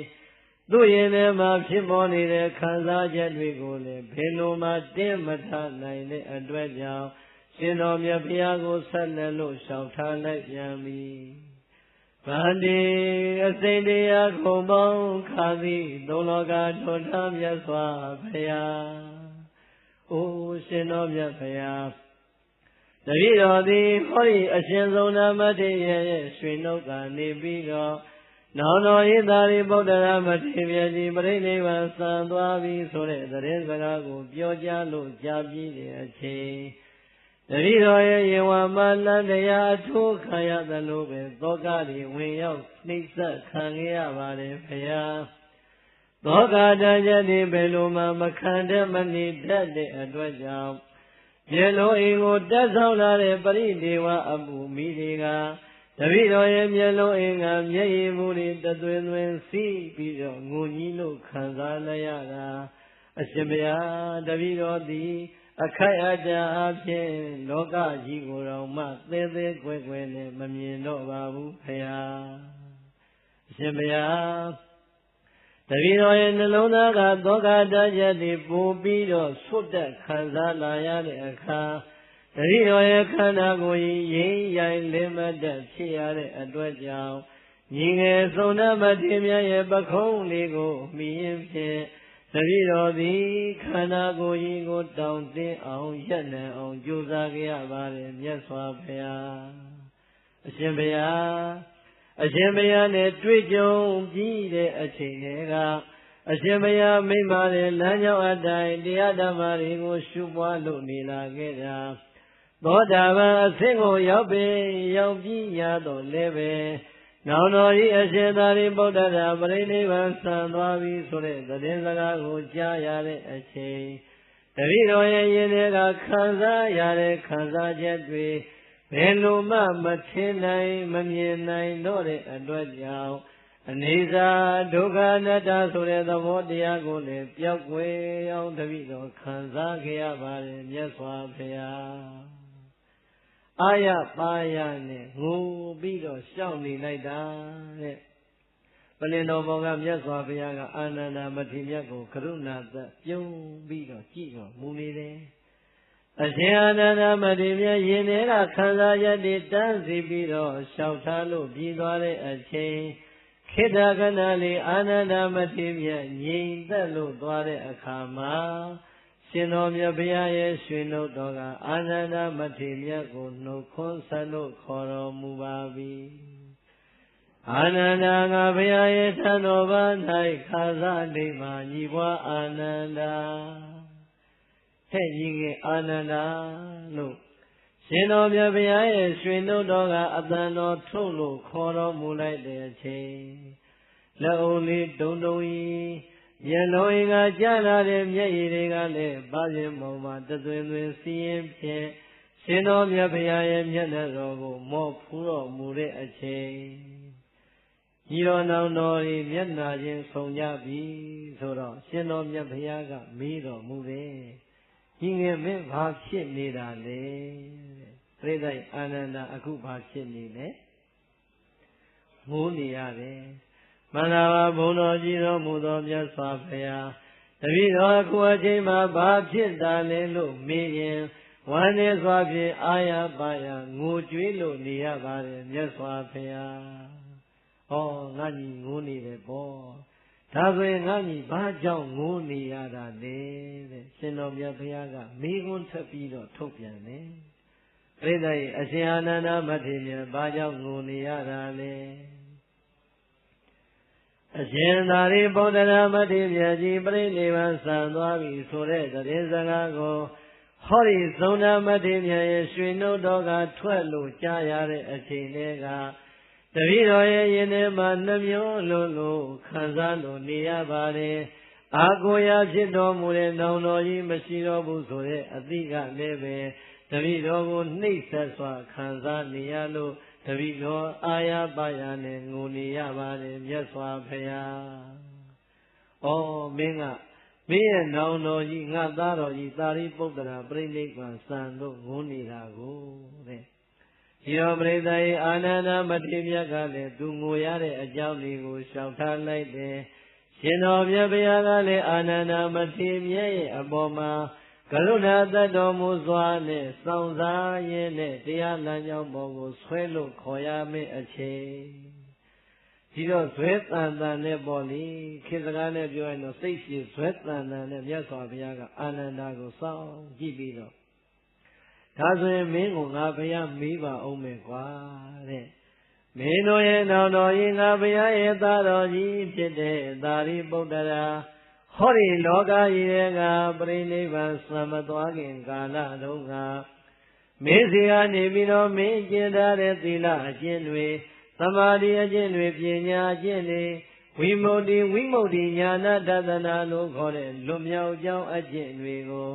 သူ့ရင်ထဲမှာဖြစ်ပေါ်နေတဲ့ခံစားချက်တွေကိုလည်းဘယ်လိုမှတင်းမထားနိုင်တဲ့အတွက်ကြောင့်ရှင်တော်မြတ်ဘုရားကိုဆက်လက်လို့လျှောက်ထားလိုက်ပြန်ပြီဗန္တိအစိမ့်တရားခုံပေါင်းခါသည်သုံးလောကထွန်းထားမြတ်စွာဘုရားအိုးရှင်တော်မြတ်ဘုရားတပည့်တော်သည်ဟောဒီအရှင်သုန္ဒမထေရရဲ့ရွှေနှုတ်ကနေပြီးတော့နောင်တော်ဤသာရိပုတ္တရာမထေရမြတ်ကြီးပြိဋိဘံဆံသွားပြီဆိုတဲ့သတင်းစကားကိုပြောကြားလို့ကြားပြီးတဲ့အချိန်တပည့်တော်ရဲ့ယေဝမလန်တရားအထိုးခံရသလိုပဲသောကတွေဝင်ရောက်နှိမ့်ဆက်ခံရပါတယ်ဘုရားသောကတန်ချက်တွေဘယ်လိုမှမခံတတ်မနေတတ်တဲ့အတွက်ကြောင့်မျက်လုံးအိမ်ကိုတက်ဆောင်လာတဲ့ပရိဒေဝအပူမိတွေကတပည့်တော်ရဲ့မျက်လုံးအိမ်ကမျက်ရည်မှုတွေတသွင်းသွင်းစီးပြီးတော့ငိုကြီးလို့ခံစားလိုက်ရတာအရှင်ဘုရားတပည့်တော်သည်အခိုက်အတန့်အဖြစ်လောကကြီးကိုယ်တော်မှသေးသေးကွယ်ကွယ်နဲ့မမြင်တော့ပါဘူးဘုရားအရှင်ဘုရားတပည့်တော်ရဲ့နှလုံးသားကသောကတချက်တွေပို့ပြီးတော့ဆွတ်တက်ခံစားလာရတဲ့အခါတပည့်တော်ရဲ့ခန္ဓာကိုယ်ရင်းရိုင်းလင်းမတက်ဖြစ်ရတဲ့အတွက်ကြောင့်ညီငယ်သုန္ဒမထေရမြတ်ရဲ့ပခုံးလေးကိုမြင်ဖြင့်တပည့်တော်သည်ခန္ဓာကိုယ်ကြီးကိုတောင်းတင်းအောင်ရက်နှံအောင်ကြိုးစားကြရပါတယ်မြတ်စွာဘုရားအရှင်ဘုရားအရှင်ဘုရားနဲ့တွေ့ကြုံပြီးတဲ့အချိန်တွေကအရှင်ဘုရားမိန့်ပါတယ်လမ်းကြောင်းအတိုင်းတရားဓမ္မတွေကိုရှုပွားလို့နေလာခဲ့တာသောတာပန်အဆင့်ကိုရောက်ပြီးရတော့လည်းပဲနောင်တော်ဤအရှင်သာရိပုတ္တရာပြိဋိဘံဆံသွားပြီဆိုတဲ့သတင်းစကားကိုကြားရတဲ့အချိန်တပည့်တော်ရဲ့ရင်ထဲကခံစားရတဲ့ခံစားချက်တွေဘယ်လိုမှမထင်နိုင်မမြင်နိုင်တော့တဲ့အတွက်ကြောင့်အနေစာဒုက္ခအနတ္တဆိုတဲ့သဘောတရားကိုလည်းပျောက်ကွယ်အောင်တပည့်တော်ခံစားခဲ့ရပါတယ်မြတ်စွာဘုရားအာရပါရနဲ့ငိုပြီးတော့ရှောက်နေလိုက်တာတဲ့ပလင်တော်ဘောကမြတ်စွာဘုရားကအာနန္ဒမထေရမြတ်ကိုကရုဏာသက်ပြုံးပြီးတော့ကြည့်တော့မူနေတယ် အရှင်အာနန္ဒမထေရယင်ထဲကခံစားရတဲ့တန်းစီပြီးတော့လျှောက်ထားလို့ပြီးသွားတဲ့အချိန်ခေတ္တကဏလေးအာနန္ဒမထေရငြိမ်သက်လို့သွားတဲ့အခါမှာရှင်တော်မြတ်ဘုရားရဲ့ရွှေနှုတ်တော်ကအာနန္ဒမထေရကိုနှုတ်ခွန်းဆက်လို့ခေါ်တော်မူပါပြီအာနန္ဒာငါဘုရားရဲ့ထံတော်ဘာ၌ခါစားနေမှာညီပွားအာနန္ဒာဟဲ့ညီငယ်အာနန္ဒာလို့ရှင်တော်မြတ်ဘုရားရဲ့ရွှေနှုတ်တော်ကအတန်တော်ထုတ်လို့ခေါ်တော်မူလိုက်တဲ့အချိန်လက်အုပ်လေးတုံတုံကြီးမျက်လုံးကကြားလာတဲ့မျက်ရည်တွေကလည်းပါးရင်ပေါ်မှာတသွင်သွင်စီးရင်ဖြင့်ရှင်တော်မြတ်ဘုရားရဲ့မျက်နှာတော်ကိုမော့ဖူးတော်မူတဲ့အချိန်ညီတော်နောင်တော်ဤမျက်နှာချင်းဆုံကြပြီဆိုတော့ရှင်တော်မြတ်ဘုရားကမေးတော်မူတယ်ညီငယ်မင်းဘာဖြစ်နေတာလဲပြိဿအာနန္ဒာအခုဘာဖြစ်နေလဲငိုးနေရတယ်မန္တဘာဘုံတော်ကြီးတော်မူသောမြတ်စွာဘုရားတပည့်တော်အခုအချိန်မှာဘာဖြစ်တာလဲလို့မေးရင်ဝမ်းနေစွာဖြင့်အာရပါရငိုကြွေးလို့နေရပါတယ်မြတ်စွာဘုရား။ဩငါညီငိုးနေတယ်ပေါ့။ဒါဆိုရင်ငါညီဘာကြောင့်ငိုးနေရတာလဲတဲ့ရှင်တော်မြတ်ဘုရားကမေးခွန်းထပ်ပြီးတော့ထုတ်ပြန်တယ်။ပြိဿရဲ့အရှင်အာနန္ဒမထေရဘာကြောင့်ငိုနေရတာလဲအရှင်သာရိပုတ္တရာမထေရကြီးပြိဋိဘံဆံသွားပြီဆိုတဲ့သတင်းစကားကိုဟောဒီသုံးနာမထေရရဲ့ရွှေနှုတ်တော်ကထွက်လို့ကြားရတဲ့အချိန်လေးကတပည့်တော်ရဲ့ယင်ထဲမှာနှမျိုးလုံးလို့ခံစားလို့နေရပါတယ်အာကိုရာဖြစ်တော်မူတဲ့နောင်တော်ကြီးမရှိတော့ဘူးဆိုတဲ့အသိကလည်းပဲတပည့်တော်ကိုနှိပ်ဆက်စွာခံစားနေရလို့တပည့်တော်အာရပါရနဲ့ငိုနေရပါတယ်မြတ်စွာဘုရား။ဩမင်းကမင်းရဲ့နောင်တော်ကြီးငါသားတော်ကြီးသာရိပုတ္တရာပြိဋိဘံစံတို့ငိုနေတာကိုတဲ့။ဒီတော်ပရိသတ်၏အာနန္ဒမထေရကလည်းသူငိုရတဲ့အကြောင်းလေးကိုရှောင်ထားလိုက်တယ်။ရှင်တော်မြတ်ဘုရားကလည်းအာနန္ဒမထေရရဲ့အပေါ်မှာကရုဏာတတ်တော်မူစွာနဲ့စောင့်စားရင်းနဲ့တရားလမ်းကြောင်းပေါ်ကိုဆွဲလို့ခေါ်ရမယ့်အချိန်ဒီတော့ဇွဲတန်တန်နဲ့ပေါ့လေခေတ်စကားနဲ့ပြောရင်တော့စိတ်ရှိဇွဲတန်တန်နဲ့မြတ်စွာဘုရားကအာနန္ဒာကိုစောင့်ကြည့်ပြီးတော့ဒါဆိုရင်မင်းကိုငါဘုရားမေးပါအောင်မယ်ကွာတဲ့မင်းတို့ရဲ့နောင်တော်ကြီးငါဘုရားရဲ့သားတော်ကြီးဖြစ်တဲ့သာရိပုတ္တရာဟောဒီလောကကြီးရဲ့ကပြိဋိဘံစံမသွားခင်ကာလတုန်းကမင်းစီကနေပြီးတော့မင်းကျင့်ထားတဲ့သီလအကျင့်တွေသမာဓိအကျင့်တွေပညာအကျင့်တွေဝိမု ക്തി ညာနာတသနာလို့ခေါ်တဲ့လွတ်မြောက်ကြောင်းအကျင့်တွေကို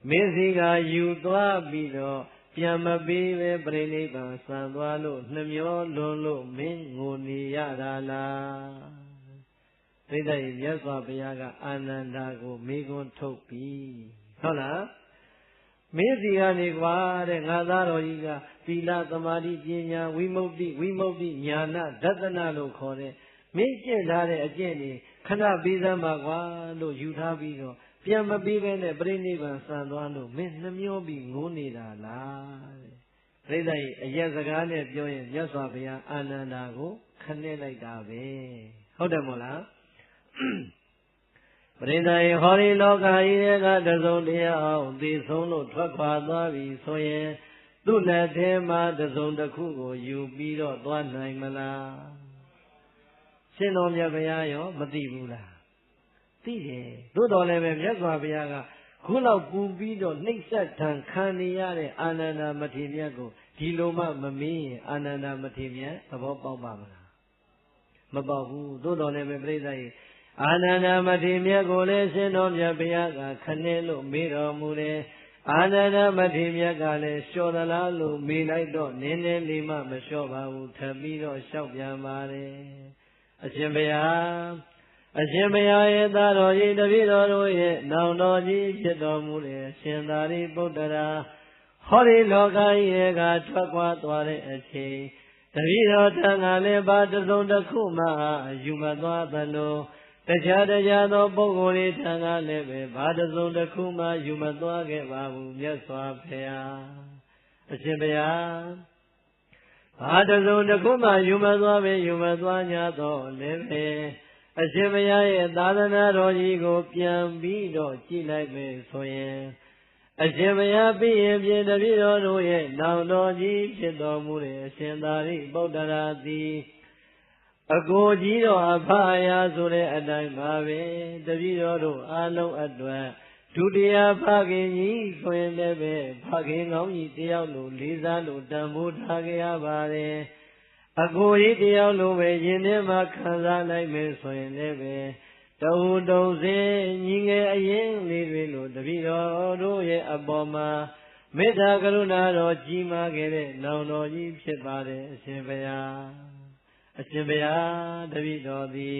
မင်းစီကယူသွားပြီးတော့ပြန်မပေးပဲပြိဋိဘံစံသွားလို့နှမျောလွန်လို့မင်းငိုနေရတာလားပြိဿရဲ့မြတ်စွာဘုရားကအာနန္ဒာကိုမေးခွန်းထုတ်ပြီဟုတ်လားမင်းစီကနေကွာတဲ့ငါသားတော်ကြီးကသီလသမာဓိပညာဝိမု ക്തി ညာနာဒသနာလို့ခေါ်တဲ့မင်းကျင့်ထားတဲ့အကျင့်တွေခဏပြီးစမ်းပါကွာလို့ယူထားပြီးတော့ပြန်မပြီးပဲနဲ့ပြိဋိဘံစံသွားလို့မင်းနှမျောပြီးငိုးနေတာလားတဲ့ပြိဿရဲ့အရက်စကားနဲ့ပြောရင်မြတ်စွာဘုရားအာနန္ဒာကိုခနဲ့လိုက်တာပဲဟုတ်တယ်မို့လားပရိသတ်ဟောဒီလောကကြီးကတစုံတရားအောင်သိဆုံးလို့ထွက်ခွာသွားပြီဆိုရင်သူ့လက်ထဲမှာတစုံတစ်ခုကိုယူပြီးတော့သွားနိုင်မလားရှင်တော်မြတ်ဘုရားရောမသိဘူးလားသိတယ်သို့တော်လည်းပဲမြတ်စွာဘုရားကခုလောက်ပူပြီးတော့နှိပ်စက်ထံခံနေရတဲ့အာနန္ဒာမထေရကိုဒီလိုမှမမေးရင်အာနန္ဒာမထေရသဘောပေါက်ပါမလားမပေါက်ဘူးသို့တော်လည်းပဲပြိဿရဲ့အာနန္ဒမထေရကိုလည်းရှင်တော်မြတ်ဘုရားကခနဲ့လို့မေးတော်မူတယ်အာနန္ဒမထေရကလည်းလျှော်သလားလို့မေးလိုက်တော့နည်းနည်းလေးမှမလျှော့ပါဘူးထပ်ပြီးတော့လျှောက်ပြန်ပါတယ်အရှင်ဘုရားရဲ့သားတော်ကြီးတပည့်တော်တို့ရဲ့နောင်တော်ကြီးဖြစ်တော်မူတဲ့ရှင်သာရိပုတ္တရာဟောဒီလောကကြီးကထွက်ခွာသွားတဲ့အချိန်တပည့်တော်ထံကလည်းဘာတစုံတစ်ခုမှယူမသွားသလိုတ ခြားသောပုဂ္ဂိုလ်တွေထံကလည်းပဲဘာတစုံတစ်ခုမှယူမသွားခဲ့ပါဘူးမြတ်စွာဘုရားအရှင်ဘုရားဘာတစုံတစ်ခုမှယူမသွား냐တော့လည်းပဲအရှင်ဘုရားရဲ့သာသနာတော်ကြီးကိုပြန်ပြီးတော့ကြည့်လိုက်မယ်ဆိုရင်အရှင်ဘုရားပြည့်ရင်ပြည့်တပည့်တော်တို့ရဲ့နောင်တော်ကြီးဖြစ်တော်မူတဲ့အရှင်သာရိပုတ္တရာသည်အကိုကြီးတော်အဖအယာဆိုတဲ့အတိုင်းပါပဲတပည့်တော်တို့အားလုံးအတွက်ဒုတိယဖခင်ကြီးဆိုရင်လည်းပဲဖခင်ကောင်းကြီးတယောက်လိုလေးစားလို့တန်ဖိုးထားကြရပါတယ်အကိုကြီးတယောက်လိုပဲယင်ထဲမှာခံစားနိုင်မယ်ဆိုရင်လည်းပဲတုံတုံစင်ညီငယ်အရင်လေးတွေလိုတပည့်တော်တို့ရဲ့အပေါ်မှာမေတ္တာကရုဏာတော်ကြီးမားခဲ့တဲ့နောင်တော်ကြီးဖြစ်ပါတယ်အရှင်ဘုရားအရှင်ဘုရားတပည့်တော်သည်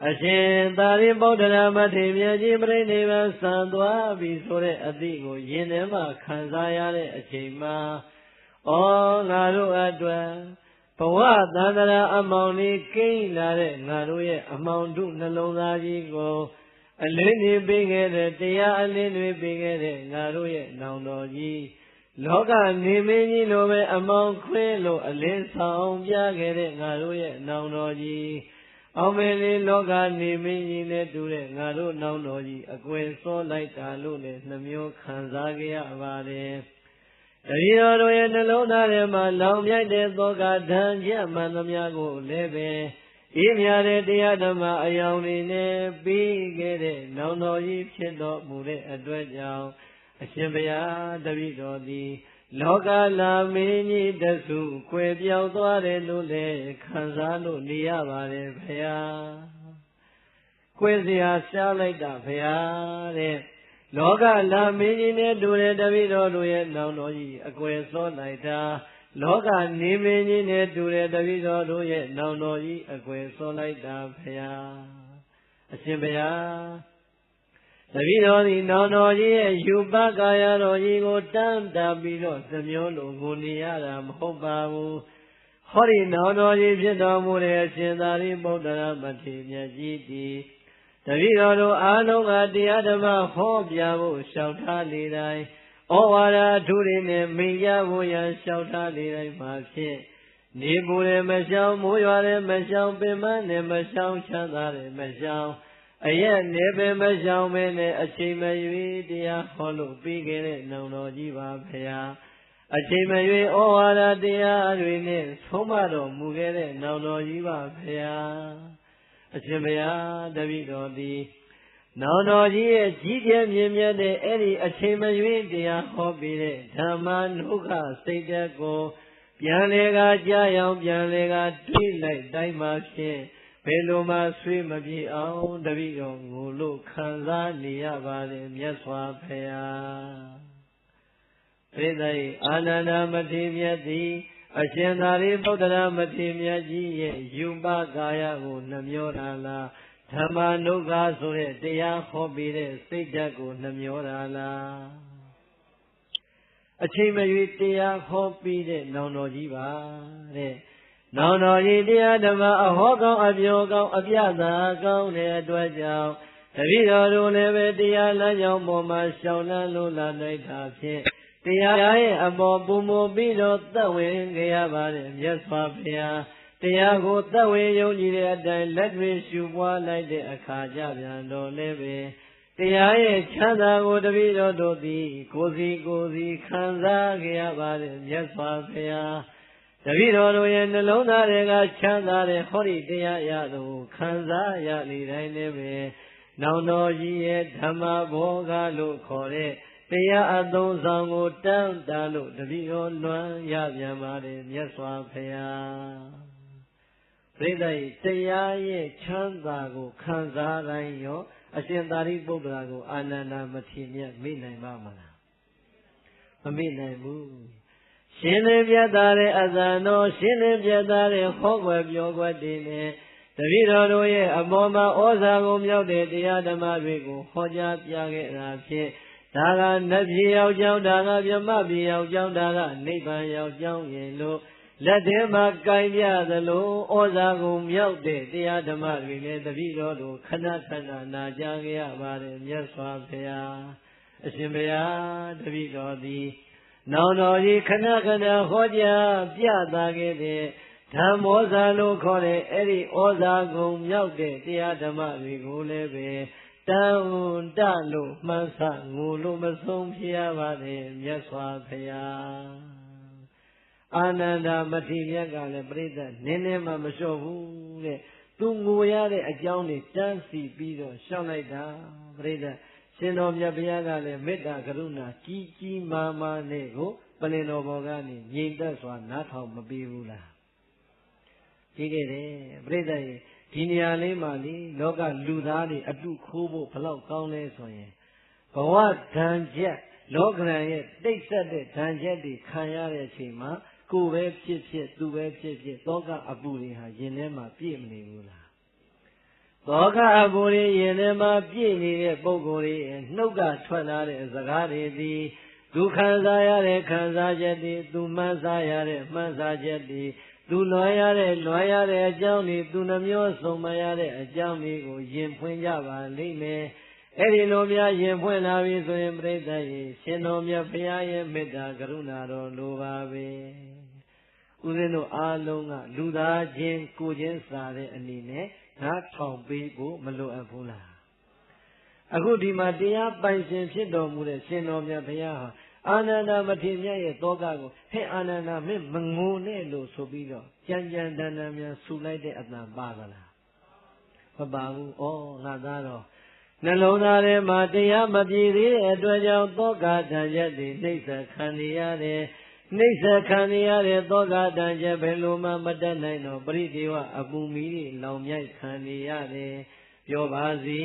အရှင်သာရိပုတ္တရာမထေရမြတ်ကြီးပြိဋိဘံဆံသွားပြီဆိုတဲ့အသည့်ကိုယင်ထဲမှာခံစားရတဲ့အချိန်မှာငါတို့အတွက်ဘဝသန္တရာအမောင်လေးကိန်းလာတဲ့ငါတို့ရဲ့အမောင်တုနှလုံးသားကြီးကိုအလင်းတွေပေးခဲ့တဲ့တရားအလင်းတွေပေးခဲ့တဲ့ငါတို့ရဲ့နောင်တော်ကြီးလောကနေမင်းကြီးလိုပဲအမောင်ခွင်းလိုအလင်းဆောင်ပြခဲ့တဲ့ငါတို့ရဲ့နောင်တော်ကြီးအောင်မေလေးလောကနေမင်းကြီးနဲ့တူတဲ့ငါတို့နောင်တော်ကြီးအကွယ်စောလိုက်တာလို့လည်းနှမျိုးခံစားကြရပါတယ်တပည့်တော်တို့ရဲ့နှလုံးသားထဲမှာလောင်မြိုက်တဲ့သောကဓာန်ချက်မှန်သမျှကိုလည်းပဲဤမြာတဲ့တရားဓမ္မအယောင်တွေနဲ့ပြီးခဲ့တဲ့နောင်တော်ကြီးဖြစ်တော်မူတဲ့အတွက်ကြောင့်အရှင်ဘုရားတပည့်တော်သည်လောကလာမင်းကြီးတဆုကွယ်ပြောင်းသွားတယ်လို့လည်းခံစားလို့နေရပါတယ်ဘုရားကွယ်စရာရှားလိုက်တာဘုရားတဲ့လောကလာမင်းကြီးနဲ့တူတဲ့တပည့်တော်တို့ရဲ့နောင်တော်ကြီးအကွယ်စောလိုက်တာလောကနေမင်းကြီးနဲ့တူတဲ့တပည့်တော်တို့ရဲ့နောင်တော်ကြီးအကွယ်စောလိုက်တာဘုရားအရှင်ဘုရားတပည့်တော်သည်နောင်တော်ကြီးရဲ့ယူပကာယတော်ကြီးကိုတန်းတာပြီးတော့သမျိုးလိုကိုနေရတာမဟုတ်ပါဘူးဟောဒီနောင်တော်ကြီးဖြစ်တော်မူတဲ့အရှင်သာရိပုတ္တရာမထေရမြတ်ကြီးသည်တပည့်တော်တို့အားလုံးကတရားဓမ္မဟောပြဖို့လျှောက်ထားလေတိုင်းဩဝါဒအထူးတွေနဲ့မိန့်ကြဖို့ရန်လျှောက်ထားလေတိုင်းမှာဖြစ်နေပူတယ်မရှောင်မိုးရွာတယ်မရှောင်ပင်မနဲ့မရှောင်ချမ်းသာတယ်မရှောင်အရက်နေပင်မရှောင်မင်းနဲ့အချိန်မရွေးတရားဟောလို့ပြီးခဲ့တဲ့နောင်တော်ကြီးပါဖရာအချိန်မရွေးဩဝါဒတရားတွေနဲ့ဆုံးမတော်မူခဲ့တဲ့နောင်တော်ကြီးပါဖရာအရှင်ဘုရားတပည့်တော်သည်နောင်တော်ကြီးရဲ့ကြီးကျယ်မြင့်မြတ်တဲ့အဲ့ဒီအချိန်မရွေးတရားဟောပြီးတဲ့ဓမ္မနုခစိတ်သက်ကိုပြန်လေကကြားရောက်ပြန်လေကတွေးလိုက်တိုင်းမှာဖြင့်ဘယ်လိုမှဆွေးမပြေအောင်တပည့်တော်ငိုလို့ခံစားနေရပါတယ်မြတ်စွာဘုရားပရိသတ်အာနန္ဒမထေရမြတ်သည်အရှင်သာရိပုတ္တရာမထေရမြတ်ကြီးရဲ့ယူပကာယကိုနှမျောတာလားဓမ္မနုခဆိုတဲ့တရားဟောပြီးတဲ့စိတ်ဓာတ်ကိုနှမျောတာလားအချိန်မရွေးတရားဟောပြီးတဲ့နောင်တော်ကြီးပါတဲ့နောင်တော်ကြီးတရားဓမ္မအဟောကောင်းအပြောကောင်းအပြသာကောင်းတဲ့အတွက်ကြောင့်တပည့်တော်တို့လည်းပဲတရားလမ်းကြောင်းပေါ်မှာရှောင်လန်းလို့လာနိုင်တာဖြင့်တရားရဲ့အပေါ်ပုံမူပြီးတော့သက်ဝင်ကြရပါတယ်မြတ်စွာဘုရားတရားကိုသက်ဝင်ယုံကြည်တဲ့အတိုင်းလက်တွေ့ရှုပွားလိုက်တဲ့အခါကြပြန်တော်လည်းပဲတရားရဲ့ချမ်းသာကိုတပည့်တော်တို့သည်ကိုယ်စီခံစားကြရပါတယ်မြတ်စွာဘုရားတပည့်တော်တို့ရဲ့နှလုံးသားတွေကချမ်းသာတဲ့ဟောဒီတရားရသို့ခံစားရလေတိုင်းလည်းပဲနောင်တော်ကြီးရဲ့ဓမ္မဘောဂလို့ခေါ်တဲ့တရားအသုံးဆောင်ကိုတန်းတာလို့တပည့်တော်လွမ်းရပြန်ပါတယ်မြတ်စွာဘုရားပြိဿတရားရဲ့ချမ်းသာကိုခံစားတိုင်းရောအရှင်သာရိပုတ္တရာကိုအာနန္ဒမထေရမြတ်မေ့နိုင်ပါမလားမမေ့နိုင်ဘူးရှင်းလင်းပြသတဲ့အသံတော်ရှင်းလင်းပြသတဲ့ဟောကွယ်ပြောကွယ်တည်နေတပည့်တော်တို့ရဲ့အပေါ်မှာဩဇာကိုမြောက်တဲ့တရားဓမ္မတွေကိုဟောကြားပြခဲ့တာဖြင့်ဒါကနတ်ပြည်ရောက်ကြောင်းဒါကမြမပြည်ရောက်ကြောင်းဒါကနိဗ္ဗာန်ရောက်ကြောင်းရင်လို့ လက်ထဲမှာကိုင်ပြသလိုဩဇာကိုမြောက်တဲ့တရားဓမ္မတွေလည်းတပည့်တော်တို့ခဏခဏနာကြားကြရပါတယ်မြတ်စွာဘုရားအရှင်ဘုရားတပည့်တော်သည်နောင်တော်ကြီးခဏခဏဟောကြားပြသခဲ့တဲ့ဓမ္မောဇာလို့ခေါ်တဲ့အဲ့ဒီဩဇာကုံမြောက်တဲ့တရားဓမ္မတွေကိုလည်းပဲတန်တလို့မှန်းဆငိုလို့မဆုံးဖြစ်ရပါတယ်မြတ်စွာဘုရားအာနန္ဒမထေရမြတ်ကလည်းပြိဿနင်းနေမှမလျှော့ဘူးတဲ့သူငိုရတဲ့အကြောင်းတွေတန်းစီပြီးတော့ရှောက်လိုက်တာပြိဿရှင်တော်မြတ်ဘုရားကလည်းမေတ္တာကရုဏာကြီးကြီးမားမားနဲ့ကိုပလင်တော်ဘော်ကနေငြိမ်သက်စွာနားထောင်မပြီးဘူးလားကြည့်ခဲ့တယ်ပြိဿရဲ့ဒီနေရာလေးမှာလေလောကလူသားတွေအတုခိုးဖို့ဘလောက်ကောင်းလဲဆိုရင်ဘဝဓာန်ချက်လောကရန်ရဲ့တိတ်ဆက်တဲ့ဓာန်ချက်တွေခံရတဲ့အချိန်မှာကိုယ်ပဲဖြစ်ဖြစ်သူပဲဖြစ်ဖြစ်သောကအပူတွေဟာရင်ထဲမှာပြည့်မနေဘူးလားသောကအပူတွေရင်ထဲမှာပြည့်နေတဲ့ပုံကိုယ်တွေနှုတ်ကထွက်လာတဲ့စကားတွေသည်သူခံစားရတဲ့ခံစားချက်တွေသူမှန်းစားရတဲ့မှန်းစားချက်တွေသူလွန်ရတဲ့အကြောင်းတွေသူနှမျိုးဆုံးမရတဲ့အကြောင်းတွေကိုရင်ဖွင့်ကြပါလိမ့်မယ်အဲ့ဒီလိုများရင်ဖွင့်လာပြီဆိုရင်ပြိဿရေရှင်တော်မြတ်ဘုရားရဲ့မေတ္တာကရုဏာတော်လိုပါပဲဦးဇင်းတို့အားလုံးကလူသားချင်းကိုချင်းစာတဲ့အနေနဲ့နားထောင်ပေးဖို့မလိုအပ်ဘူးလားအခုဒီမှာတရားပိုင်ရှင်ဖြစ်တော်မူတဲ့ရှင်တော်မြတ်ဘုရားဟာအာနန္ဒမထေရမြတ်ရဲ့တောကကိုဟဲ့အာနန္ဒမင်းမငိုနဲ့လို့ဆိုပြီးတော့ကြံတန်းများဆူလိုက်တဲ့အတန်ပါကလားမပါဘူးဩငါသားတော့နှလုံးသားထဲမှာတရားမပြည့်သေးတဲ့အတွက်ကြောင့်တောကတန်ရက်တွေနှိမ့်ဆက်ခံနေရတယ်နှိမ့်ဆက်ခံနေရတဲ့သောကတန်ချက်ဘယ်လိုမှမတတ်နိုင်တော့ပရိဒေဝအပူမီတွေလောင်မြိုက်ခံနေရတယ်ပြောပါစီ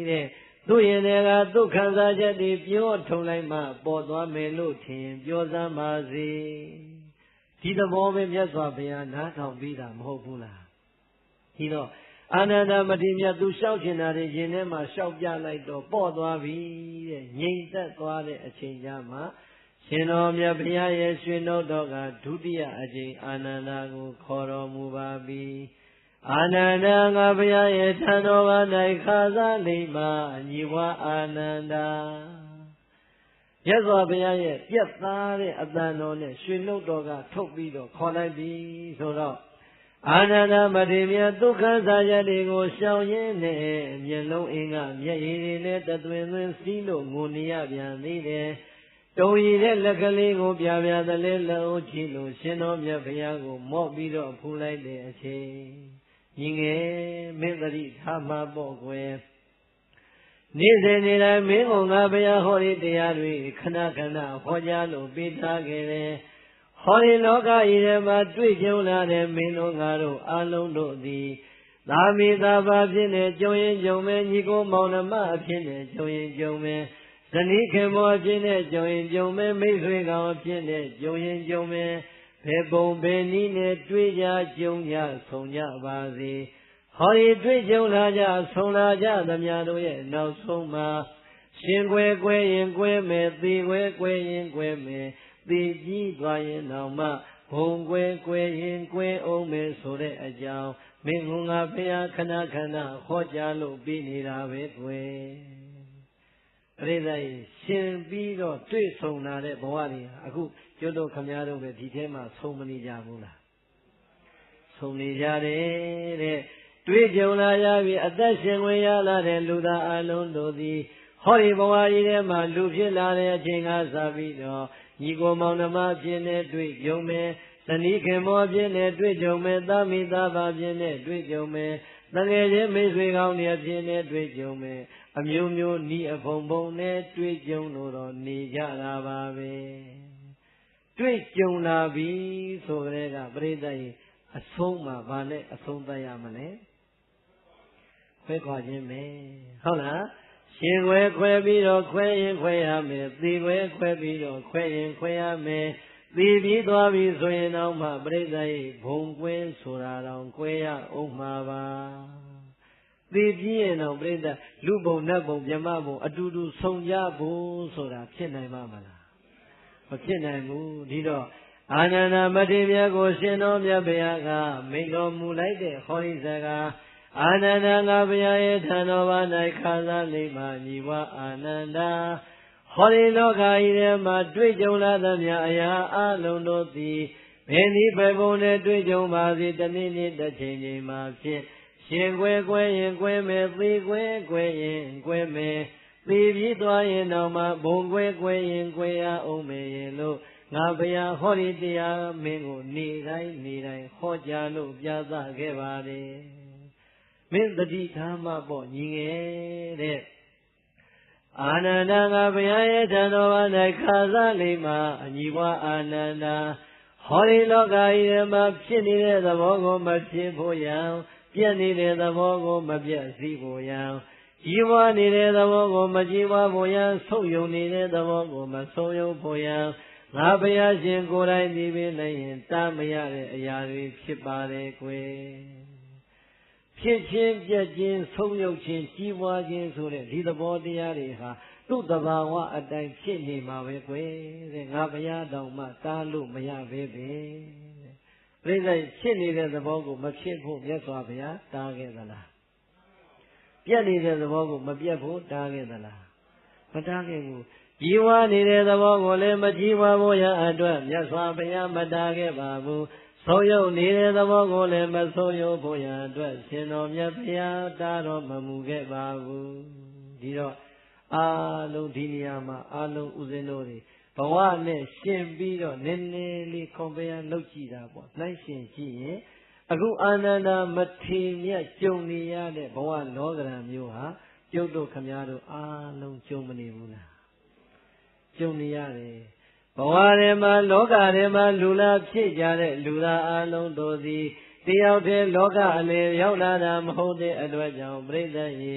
တဲ့သူရင်တွေကဒုက္ခစားချက်တွေပြောထုံလိုက်မှပေါ်သွားမယ်လို့ထင်ပြောစမ်းပါစေဒီသဘောပဲမြတ်စွာဘုရားနားထောင်ပြီးတာမဟုတ်ဘူးလားဒီတော့အာနန္ဒမထေရမြတ်သူလျှောက်ချင်တာတွေရင်ထဲမှာလျှောက်ပြလိုက်တော့ပေါ့သွားပြီတဲ့ငြိမ်သက်သွားတဲ့အချိန်ကျမှရှင်တော်မြတ်ဘုရားရဲ့ရွှေနှုတ်တော်ကဒုတိယအကြိမ်အာနန္ဒကိုခေါ်တော်မူပါပြီအာနန္ဒငါဘုရားရဲ့ထံတော်ဘာ၌ခါစားလိမ့်မှာညီဝါအာနန္ဒမြတ်စွာဘုရားရဲ့ပြတ်သားတဲ့အတန်တော်နဲ့ရွှေနှုတ်တော်ကထုတ်ပြီးတော့ခေါ်လိုက်ပြီဆိုတော့အာနန္ဒမထေရမြတ်ဒုက္ခစားရတွေကိုရှောင်ရင်းနဲ့မျက်လုံးအင်းကမျက်ရည်တွေနဲ့တသွင်သွင်းစီးလို့ငိုနေရပြန်သေးတယ်တုံရည်တဲ့လက်ကလေးကိုပြပြသလဲလှုပ်ကြည့်လို့ရှင်တော်မြတ်ဘုရားကိုမော့ပြီးတော့ဖူးလိုက်တဲ့အချိန်ညီငယ်မင်းသတိထားမှာပေါ့ကွယ်နေ့စဉ်နေ့တိုင်းမင်းကိုငါဘုရားဟောဒီတရားတွေခဏခဏဟောကြားလို့ပေးထားခဲ့တယ်ဟောဒီလောကကြီးထဲမှာတွေ့ကြုံလာတဲ့မင်းတို့ငါတို့အလုံးတို့သည်သာမိသာဘာဖြစ်နေကြုံရင်ကြုံမယ်ညီကိုမောင်နှမအဖြစ်နဲ့ကြုံရင်ကြုံမယ်ဇနီးခင်မောအဖြစ်နဲ့ကြုံရင်ကြုံမယ်မိတ်ဆွေကောင်အဖြစ်နဲ့ကြုံရင်ကြုံမယ်ဘယ်ပုံဘယ်နည်းနဲ့တွေ့ကြကြုံကြဆုံကြပါစေဟောဒီတွေ့ကြုံလာကြဆုံလာကြသမျှတို့ရဲ့နောက်ဆုံးမှာရှင်ကွယ်ကွယ်ရင်ကွယ်မယ်သေကွယ်ကွယ်ရင်ကွယ်မယ်သေကြီးသွားရင်တော့မှဘုံကွယ်ကွယ်ရင်ကွယ်အောင်မယ်ဆိုတဲ့အကြောင်းမင်းငါဘုရားခဏခဏဟောကြားလို့ပြီးနေတာပဲကွယ်ပရိသတ်ရှင်ပြီးတော့တွေ့ဆုံလာတဲ့ဘဝတွေဟာအခုကျွတ်တို့ခမများတို့ပဲဒီထဲမှာဆုံးမနေကြဘူးလားဆုံးနေကြတယ်တဲ့တွေ့ကြုံလာရပြီအသက်ရှင်ဝင်ရလာတဲ့လူသားအလုံးတို့သည်ဟောဒီဘဝကြီးထဲမှာလူဖြစ်လာတဲ့အချိန်ကစပြီးတော့ညီကိုမောင်နှမဖြစ်နေတွေ့ကြုံမယ်ဇနီးခင်မောဖြစ်နေတွေ့ကြုံမယ်သားမိသားဖဖြစ်နေတွေ့ကြုံမယ်တငယ်ချင်းမိတ်ဆွေကောင်းတွေဖြစ်နေတွေ့ကြုံမယ်အမျိုးမျိုးဤအဖုံဖုံနဲ့တွေ့ကြုံလို့တော့နေကြတာပါပဲတွေ့ကြုံလာပြီဆိုတဲ့ကပရိသတ်ရဲ့အဆုံးမှာဗာနဲ့အဆုံးသတ်ရမလဲခွဲခွာခြင်းပဲဟုတ်လားရှင်ခွဲခွဲပြီးတော့ခွဲရင်ခွဲရမယ်သေခွဲခွဲပြီးတော့ခွဲရင်ခွဲရမယ်သေပြီးသွားပြီဆိုရင်တော့မှပရိသတ်ရဲ့ဘုံကွဲဆိုတာတော့ကွဲရအောင်မှာပါသေပြီးရင်တော့ပြိဿလူဘုံနတ်ဘုံမြမဘုံအတူတူဆုံကြဖို့ဆိုတာဖြစ်နိုင်မှာမလားမဖြစ်နိုင်ဘူးဒီတော့ အာနန္ဒမထေရကိုရှင်တော်မြတ်ဘုရားကမိန့်တော်မူလိုက်တဲ့ဟောဒီစကားအာနန္ဒငါဘုရားရဲ့ထံတော်ဘာ၌ခါသာလိမ့်မှညီဝအာနန္ဒဟောဒီလောကကြီးထဲမှာတွေ့ကြုံလာသမျှအရာအလုံးတို့သည်ဘယ်နည်းပဲပုံနဲ့တွေ့ကြုံပါစေတနည်းနည်းတစ်ချိန်ချိန်မှာဖြစ်ရှင်ကွယ်ကွယ်ရင်ကွယ်မယ်သေကွယ်ကွယ်ရင်ကွယ်မယ်သေပြီးသွားရင်တော့မှဘုံကွယ်ကွယ်ရင်ကွယ်ရအောင်မယ်ရင်လို့ငါဘုရားဟောဒီတရားမင်းကိုနေတိုင်းဟောကြားလို့ပြသခဲ့ပါတယ်မင်းတတိထားမှပေါ့ညီငယ်တဲ့အာနန္ဒငါဘုရားရဲ့ထံတော်ဘာ၌ခါစားလိမ့်မှာအညီဘွားအာနန္ဒဟောဒီလောကကြီးထဲမှာဖြစ်နေတဲ့သဘောကိုမဖြစ်ဖို့ရန်ပြည့်နေတဲ့သဘောကိုမပြည့်စည်ဖို့ရန်ကြီးပွားနေတဲ့သဘောကိုမကြီးပွားဖို့ရန်ဆုံးယုံနေတဲ့သဘောကိုမဆုံးယုံဖို့ရန်ငါဘုရားရှင်ကိုယ်တိုင်ဒီပင်လည်းရင်တားမရတဲ့အရာတွေဖြစ်ပါတယ်ကွယ်ဖြစ်ခြင်းပြည့်ခြင်းဆုံးယုံခြင်းကြီးပွားခြင်းဆိုတဲ့ဒီသဘောတရားတွေဟာသူ့တဘာဝအတိုင်းဖြစ်နေမှာပဲကွယ်တဲ့ငါဘုရားတော်မှတားလို့မရပဲပဲပြိဿဖြစ်နေတဲ့သဘောကိုမဖြစ်ဖို့မြတ်စွာဘုရားတားခဲ့သလားပြတ်နေတဲ့သဘောကိုမပြတ်ဖို့တားခဲ့သလားမတားခဲ့ဘူးကြီးဝါနေတဲ့သဘောကိုလည်းမကြီးဝါဖို့ရအတွက်မြတ်စွာဘုရားမတားခဲ့ပါဘူးဆုံးယုံနေတဲ့သဘောကိုလည်းမဆုံးယုံဖို့ရအတွက်ရှင်တော်မြတ်ဘုရားတားတော်မမူခဲ့ပါဘူးဒီတော့အာလုံးဒီနေရာမှာအာလုံးဥစဉ်တို့တွေဘဝနဲ့ရှင်ပြီးတော့နည်းနည်းလေးကွန်ပီယာလုပ်ကြည့်တာပေါ့နှိုင်းရှင်ကြည့်ရင်အခုအာနန္ဒမထေရကြုံနေရတဲ့ဘဝလောကရန်မျိုးဟာကျုပ်တို့ခမည်းတော်အားလုံးကြုံမနေဘူးလားကြုံနေရတယ်ဘဝထဲမှာလောကထဲမှာလူလာဖြစ်ကြတဲ့လူသားအားလုံးတို့သည်တယောက်တည်းလောကအလယ်ရောက်လာတာမဟုတ်တဲ့အတွက်ကြောင့်ပြိဿရေ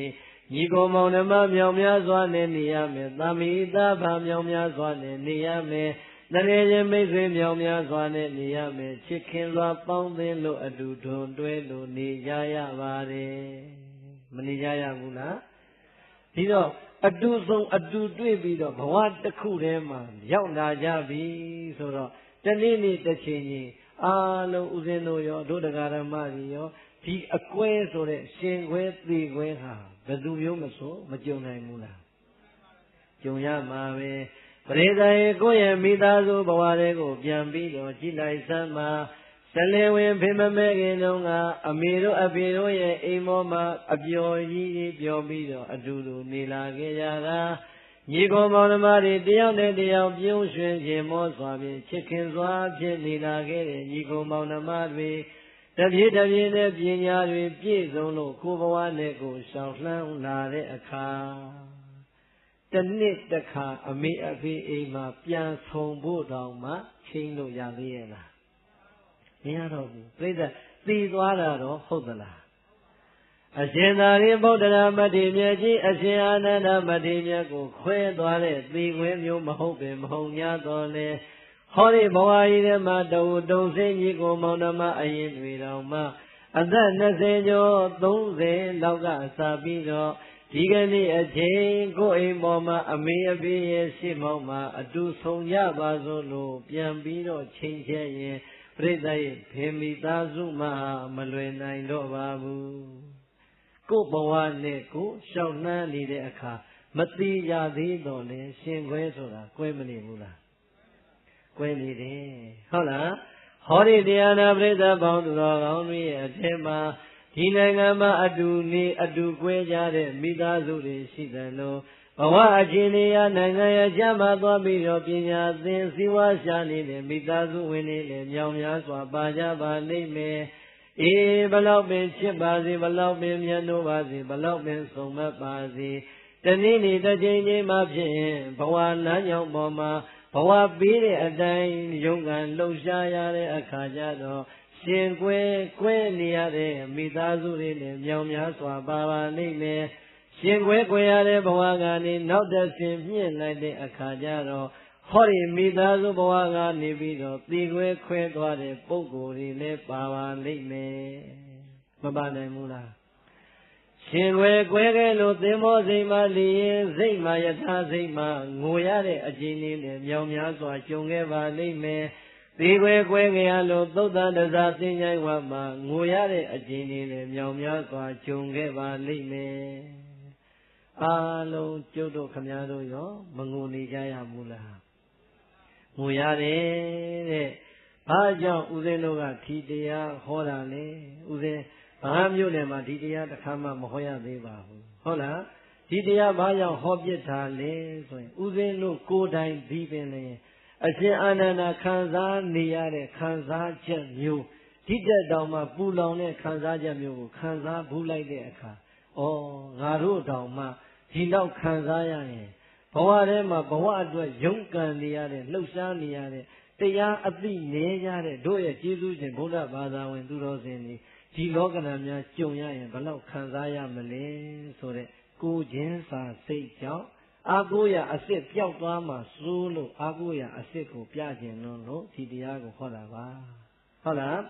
ညီကိုမောင်နှမမြောင်များစွာနဲ့နေရမယ်။သာမိသားဖာမြောင်များစွာနဲ့နေရမယ်။တရေချင်းမိတ်ဆွေမြောင်များစွာနဲ့နေရမယ်။ချစ်ခင်စွာပေါင်းသင်းလို့အတူထွန်တွဲလို့နေကြရပါတယ်။မနေကြရဘူးလား။ဒီတော့အတူဆုံးအတူတွေ့ပြီးတော့ဘဝတစ်ခုထဲမှာရောက်လာကြပြီဆိုတော့တနေ့နေ့တစ်ချိန်ချင်းအားလုံးဥစဉ်တို့ရောဒုဒကာရမကြီးရောဒီအကွဲဆိုတဲ့ရှင်ခွဲသေခွဲဟာဘယ်သူမျိုးမဆိုမကြုံနိုင်ဘူးလားကြုံရမှာပဲပရိသတ်ရဲ့ကိုယ့်ရဲ့မိသားစုဘဝတွေကိုပြန်ပြီးတော့ကြည်လိုက်စမ်းမှာဆလေဝင်ဖေမမဲခင်တုန်းကအမေတို့အဖေတို့ရဲ့အိမ်မောမှာအပျော်ကြီးပျော်ပြီးတော့အတူတူနေလာခဲ့ကြတာညီကောင်မောင်နှမတွေတယောက်နဲ့တယောက်ပြုံးရွှင်ခြင်းမောစွာဖြင့်ချစ်ခင်စွာဖြင့်နေလာခဲ့တဲ့ညီကောင်မောင်နှမတွေတပြေးနဲ့ပညာတွေပြည့်စုံလို့ကိုယ်ဘဝနဲ့ကိုယ်ရှောင်လှမ်းလာတဲ့အခါတနှစ်တစ်ခါအမေအဖေအိမ်မှာပြန်ဆုံဖို့တောင်မှချိန်လို့ရသေးရဲ့လားမရတော့ဘူးပြိဿသိသွားတာတော့ဟုတ်သလားအရှင်သာရိပုတ္တရာမထေရကြီးအရှင်အာနန္ဒမထေရကိုခွဲသွားတဲ့သေခွဲမျိုးမဟုတ်ပင်မဟုတ်냐တော့လေဟောဒီဘဝကြီးထဲမှာတုံစင်းကြီးကိုမောင်နှမအရင်တွေတော်မှအသက်20ကျော်30လောက်ကစပြီးတော့ဒီကနေ့အချိန်ကိုအိမ်ပေါ်မှာအမေအဖေရဲ့ရှေ့မောက်မှာအတူဆုံကြပါစို့လို့ပြန်ပြီးတော့ချိန်ချက်ရင်ပြိဿရဲ့ဖေမိသားစုမှမလွယ်နိုင်တော့ပါဘူးကိုဘဝနဲ့ကိုရှောက်နှမ်းနေတဲ့အခါမသိရသေးတော့လေရှင်ခွဲဆိုတာကွဲမနေဘူးလားကွဲနေတယ်ဟုတ်လားဟောဒီတရားနာပရိသတ်ပေါင်းသူတော်ကောင်းတွေရဲ့အထက်မှာဒီနိုင်ငံမှာအတူနေအတူကွဲကြတဲ့မိသားစုတွေရှိတယ်လို့ဘဝအခြေအနေရနိုင်ငံရကျမ်းမှာသွားပြီးတော့ပညာသင်စည်းဝါးရှာနေတဲ့မိသားစုဝင်တွေလည်းမြောင်များစွာပါကြပါလိမ့်မယ်အေးဘလောက်ပင်ချစ်ပါစေဘလောက်ပင်မြတ်နိုးပါစေဘလောက်ပင်ဆုံးမပါစေတနည်းနည်းတစ်ချိန်ချင်းမှဖြစ်ရင်ဘဝလမ်းကြောင်းပေါ်မှာဘဝပေးတဲ့အတိုင်းရုန်းကန်လှုပ်ရှားရတဲ့အခါကျတော့ရှင်ကွဲနေရတဲ့မိသားစုတွေနဲ့မြောင်များစွာပါပါလိမ့်မယ်ရှင်ကွဲရတဲ့ဘဝကနေနောက်တစ်ဆင့်မြင့်လိုက်တဲ့အခါကျတော့ဟောဒီမိသားစုဘဝကနေပြီးတော့သေခွဲသွားတဲ့ပုဂ္ဂိုလ်တွေလည်းပါပါလိမ့်မယ်မပါနိုင်ဘူးလားရှင်ကွဲခဲ့လို့သင်္ဘောစိတ်မှလျင်စိတ်မှယထာစိတ်မှငိုရတဲ့အကျဉ်းလေးနဲ့မြောင်များစွာကြုံခဲ့ပါလိမ့်မယ် သေးခွဲခွဲငရလို့သုတ်တန်တစားသင်္ချိုင်းဝါမှာငိုရတဲ့အကျဉ်းလေးနဲ့မြောင်များစွာဂျုံခဲ့ပါလိမ့်မယ်အားလုံးကျုပ်တို့ခမည်းတော်ရောမငိုနေကြရဘူးလားငိုရတယ်တဲ့ဘာကြောင့်ဦးဇင်းတို့ကဒီတရားဟောတာလဲဦးဇင်းဘာမျိုးနဲ့မှဒီတရားတစ်ခါမှမဟောရသေးပါဘူးဟုတ်လားဒီတရားဘာကြောင့်ဟောပြတာလဲဆိုရင်ဦးဇင်းတို့ကိုယ်တိုင်ဒီပင်လေအရှင်အာနန္ဒာခံစားနေရတဲ့ခံစားချက်မျိုးဒီတက်တောင်မှပူလောင်တဲ့ခံစားချက်မျိုးကိုခံစားဘူးလိုက်တဲ့အခါဩငါတို့တောင်မှဒီလောက်ခံစားရရင်ဘဝထဲမှာဘဝအတွက်ရုန်းကန်နေရတဲ့လှုပ်ရှားနေရတဲ့တရားအသိနေရတဲ့တို့ရဲ့ကျေးဇူးရှင်ဗုဒ္ဓဘာသာဝင်သူတော်စင်တွေဒီလောကဓာတ်များကြုံရရင်ဘယ်လောက်ခံစားရမလဲဆိုတဲ့ကိုချင်းစာစိတ်ကြောင့်အာကိုရအစစ်ပျောက်သွားမှစိုးလို့အာကိုရအစစ်ကိုပြခြင်းလို့ဒီတရားကိုဟောတာပါဟုတ်လား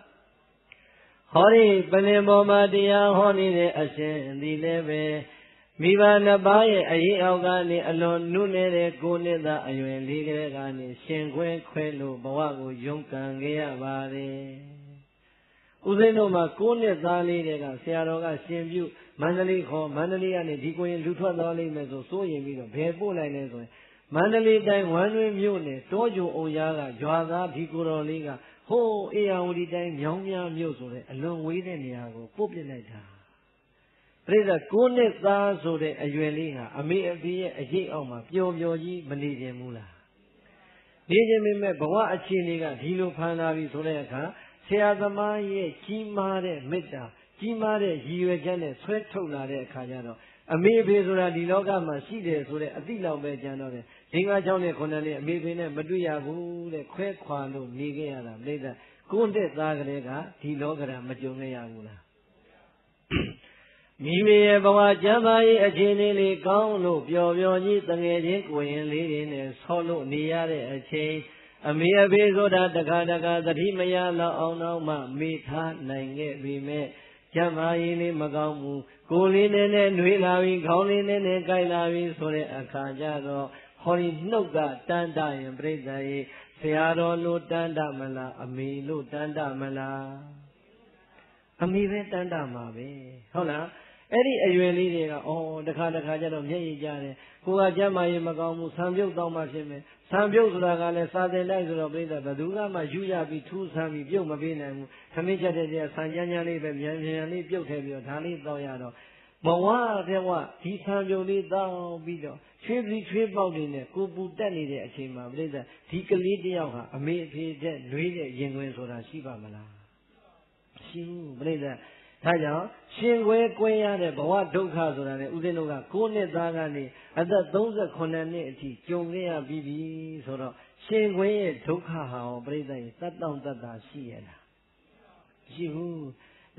ဟောဒီပလင်ပေါ်မှာတရားဟောနေတဲ့အရှင်ဒီလည်းပဲမိဘနှစ်ပါးရဲ့အရေးအောက်ကနေအလွန်နုနေတဲ့ကိုနှစ်သာအရွယ်လေးကလေးကနေရှင်ခွဲခွဲလို့ဘဝကိုယုံကန်ခဲ့ရပါတယ်ဦးဇင်းတို့မှာကိုနှစ်သားလေးတွေကဆရာတော်ကရှင်ပြုမန္တလေးခေါ်မန္တလေးကနေဒီကိုရင်လူထွက်သွားလိမ့်မယ်ဆိုစိုးရင်ပြီးတော့ဘယ်ပို့လိုက်လဲဆိုရင်မန္တလေးတိုင်းဝမ်းတွင်းမြို့နယ်တောကြုံအောင်ရားကရွာသားဒီကိုတော်လေးကဟိုးအေယဝတီတိုင်းမြောင်းမြမြို့ဆိုတဲ့အလွန်ဝေးတဲ့နေရာကိုပို့ပြလိုက်တာပြိဿကိုနှစ်သားဆိုတဲ့အရွယ်လေးဟာအမေအဖေရဲ့အရေးအောက်မှာပျော်ပျော်ကြီးမနေခြင်းဘူးလားနေခြင်းပေမဲ့ဘဝအခြေအနေကဒီလိုဖန်လာပြီဆိုတဲ့အခါဆရာသမားရဲ့ကြီးမားတဲ့မေတ္တာကြီးမားတဲ့ရည်ရွယ်ချက်နဲ့ဆွဲထုတ်လာတဲ့အခါကျတော့အမေဖေဆိုတာဒီလောကမှာရှိတယ်ဆိုတဲ့အသိလောက်ပဲကြံတော့တယ်။ဒီ9 6နဲ့9နဲ့အမေဖေနဲ့မတွေ့ရဘူးတဲ့ခွဲခွာလို့နေခဲ့ရတာပြိဿကိုယ့်တဲ့သားကလေးကဒီလောကဓာတ်မကြုံခဲ့ရဘူးလား။မိမိရဲ့ဘဝကျမ်းမာရေးအခြေအနေလေးကောင်းလို့ပျော်ပျော်ကြီးတငယ်ချင်းကိုရင်လေးတွေနဲ့ဆောလို့နေရတဲ့အချိန်အမေအဖေဆိုတာတခါတခါသတိမရလောက်အောင်တော့မှမေ့ထားနိုင်ခဲ့ပြီမဲ့ကျမ်းမာရေးလေးမကောင်းဘူးကိုယ်လေးနဲ့နှွေးလာပြီခေါင်းလေးနဲ့ကိုက်လာပြီဆိုတဲ့အခါကျတော့ဟောဒီနှုတ်ကတန်တရင်ပြိဿရေဆရာတော်လို့တန်တမလားအမေလို့တန်တမလားအမေပဲတန်တမှာပဲဟုတ်လားအဲ့ဒီအရွယ်လေးတွေကတခါတခါကျတော့မျက်ရည်ကျတယ်ကိုကကျမ်းမာရေးမကောင်းဘူးဆံပြုတ်တော့မှဖြစ်မယ်ဆံပြုတ်ဆိုတာကလည်းစာသင်လိုက်ဆိုတော့ပြိဿဘယ်သူကမှယူရပြီးထူးဆန်းပြီးပြုတ်မပေးနိုင်ဘူးခမင်းချက်တဲ့ဆံကြမ်းကြမ်းလေးပဲမြန်မြန်လေးပြုတ်ထည့်ပြီးတော့ဒါလေးတောက်ရတော့မဝတဲ့ဝဒီဆံပြုတ်လေးတောက်ပြီးတော့ချွေးပြီးချွေးပေါက်နေနဲ့ကိုပူတက်နေတဲ့အချိန်မှာပြိဿဒီကလေးတယောက်ဟာအမေအဖေတဲ့နှွေးတဲ့ရင်ခွင်ဆိုတာရှိပါမလားရှိဘူးပြိဿဒါကြောင့်ရှင်ခွဲကွဲရတဲ့ဘဝဒုက္ခဆိုတာလေဦးဇင်းတို့က9နှစ်သားကနေအသက်38နှစ်အထိကြုံခဲ့ရပြီးပြီဆိုတော့ရှင်ခွဲရဲ့ဒုက္ခဟာပြိဿရဲ့တတ်တောင့်တတ်တာရှိရလားရှိဘူး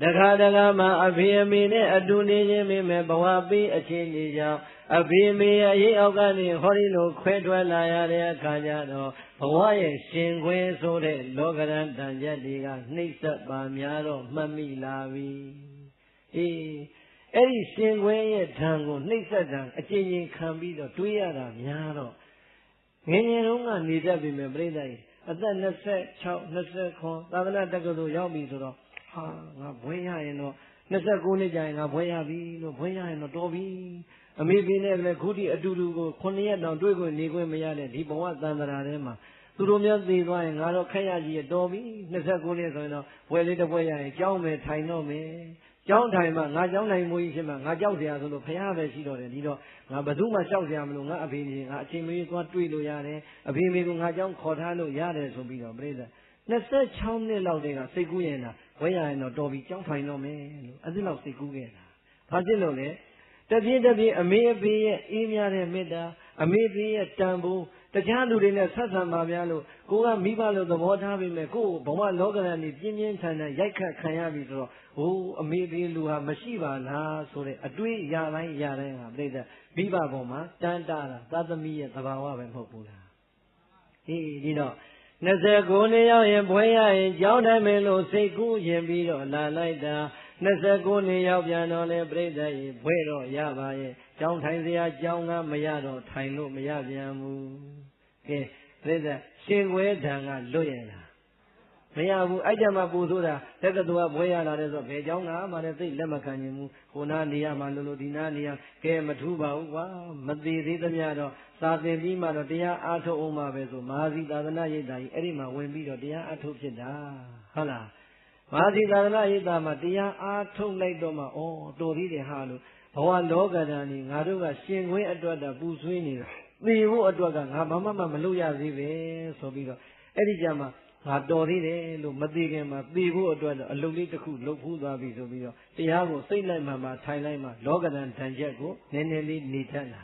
တခါတခါမှအဖေအမေနဲ့အတူနေခြင်းပေမဲ့ဘဝပေးအခြေအနေကြောင့်အဖေအမေရဲ့အရေးအောက်ကနေဟောဒီလိုခွဲထွက်လာရတဲ့အခါကျတော့ဘဝရဲ့ရှင်ခွဲဆိုတဲ့လောကရန်တန်ချက်တွေကနှိမ့်ဆက်ပါများတော့မှတ်မိလာပြီအေးအဲ့ဒီရှင်ခွဲရဲ့ဓာန်ကိုနှိမ့်ဆက်တာအကျဉ်းချင်းခံပြီးတော့တွေးရတာများတော့ငယ်ငယ်တုန်းကနေတတ်ပြီမဲ့ပြိဿကြီးအသက်26 29သာသနာတက္ကသိုလ်ရောက်ပြီဆိုတော့ဟာငါဘွဲရရင်တော့29နှစ်ကြာရင်ငါဘွဲရပြီလို့ဘွဲရရင်တော့တော်ပြီအမေဖေနဲ့လည်းခုထိအတူတူကို9ရက်တောင်တွေ့ခွင့်နေခွင့်မရတဲ့ဒီဘဝတန်ត្រာထဲမှာသူတို့များသိသွားရင်ငါတော့ခက်ရကြီးတော်ပြီ29နှစ်ဆိုရင်တော့ဘွဲလေးတစ်ဘွဲရရင်ကြောင်းမယ်ထိုင်တော့မယ်ကျောင်းထိုင်မှာငါကျောင်းနိုင်မိုးကြီးဖြစ်မှာငါကြောက်เสียဆိုလို့ဖရားပဲရှိတော့တယ်ဒီတော့ငါဘယ်သူမှကြောက်เสียမလို့ငါအဖေကြီးငါအချိန်မရွေးသွားတွေ့လို့ရတယ်အဖေမေကငါကျောင်းခေါ်ထားလို့ရတယ်ဆိုပြီးတော့ပြိဿ26နှစ်လောက်တည်းကစိတ်ကူးရင်လားဝဲရရင်တော့တော်ပြီကျောင်းထိုင်တော့မယ်လို့အဲ့ဒီလောက်စိတ်ကူးခဲ့တာဘာဖြစ်လို့လဲတပြည့်တပြည့်အမေအဖေရဲ့အေးမြတဲ့မေတ္တာအမေအဖေရဲ့တန်ဖိုးတရားလူတွေနဲ့ဆက်ဆံပါများလို့ကိုကမိဘလို့သဘောထားပေမဲ့ကိုယ်ဘဝလောကရန်ကြီးပြင်းပြင်းထန်ထန်ရိုက်ခတ်ခံရပြီဆိုတော့ဟိုအမေဖေလူဟာမရှိပါလားဆိုတဲ့အတွေးရတိုင်းဟာပြိဿမိဘပေါ်မှာတန်တာသာသမီရဲ့သဘာဝပဲမဟုတ်ဘူးလားဟေးဒီတော့29နှစ်ရောက်ရင်ဘွဲရရင်ကြောင်းတိုင်းမယ်လို့စိတ်ကူးရင်ပြီးတော့လာလိုက်တာ29နှစ်ရောက်ပြန်တော့လေပြိဿရေဘွဲတော့ရပါရဲ့ကြောင်းထိုင်စရာကြောင်းကမရတော့ထိုင်လို့မရပြန်ဘူးကဲပြိဿရှင်ခွဲဓာန်ကလွတ်ရလား မရဘူးအဲ့ကြမှာပူဆိုတာတက္ကသိုလ်ကဘွဲရလာတဲ့ဆိုဘယ်เจ้าငါမှလည်းသိလက်မခံနိုင်ဘူးဟိုနာနေရမှာလို့ဒီနာနေရကဲမထူးပါဘူးကွာမသေးသေးသမျှတော့စာသင်ပြီးမှတော့တရားအားထုတ်အောင်ပါပဲဆိုမဟာစီသာသနာရိပ်သာကြီးအဲ့ဒီမှာဝင်ပြီးတော့တရားအားထုတ်ဖြစ်တာဟုတ်လားမဟာစီသာသနာရိပ်သာမှာတရားအားထုတ်လိုက်တော့မှဩတော်သေးတယ်ဟာလို့ဘဝလောကဓာတ်นี่ငါတို့ကရှင်ခွင်းအတွက်တပူဆွေးနေတာသေဖို့အတွက်ကငါဘာမှမလုပ်ရသေးပဲဆိုပြီးတော့အဲ့ဒီကြမှာငါတော်သေးတယ်လို့မသိခင်မှာသေဖို့အတွက်တော့အလုပ်လေးတစ်ခုလုပ်ဖူးသွားပြီဆိုပြီးတော့တရားကိုစိတ်လိုက်မှထိုင်လိုက်မှလောကဓာတ်ဓာတ်ချက်ကိုနည်းနည်းလေးနေတတ်လာ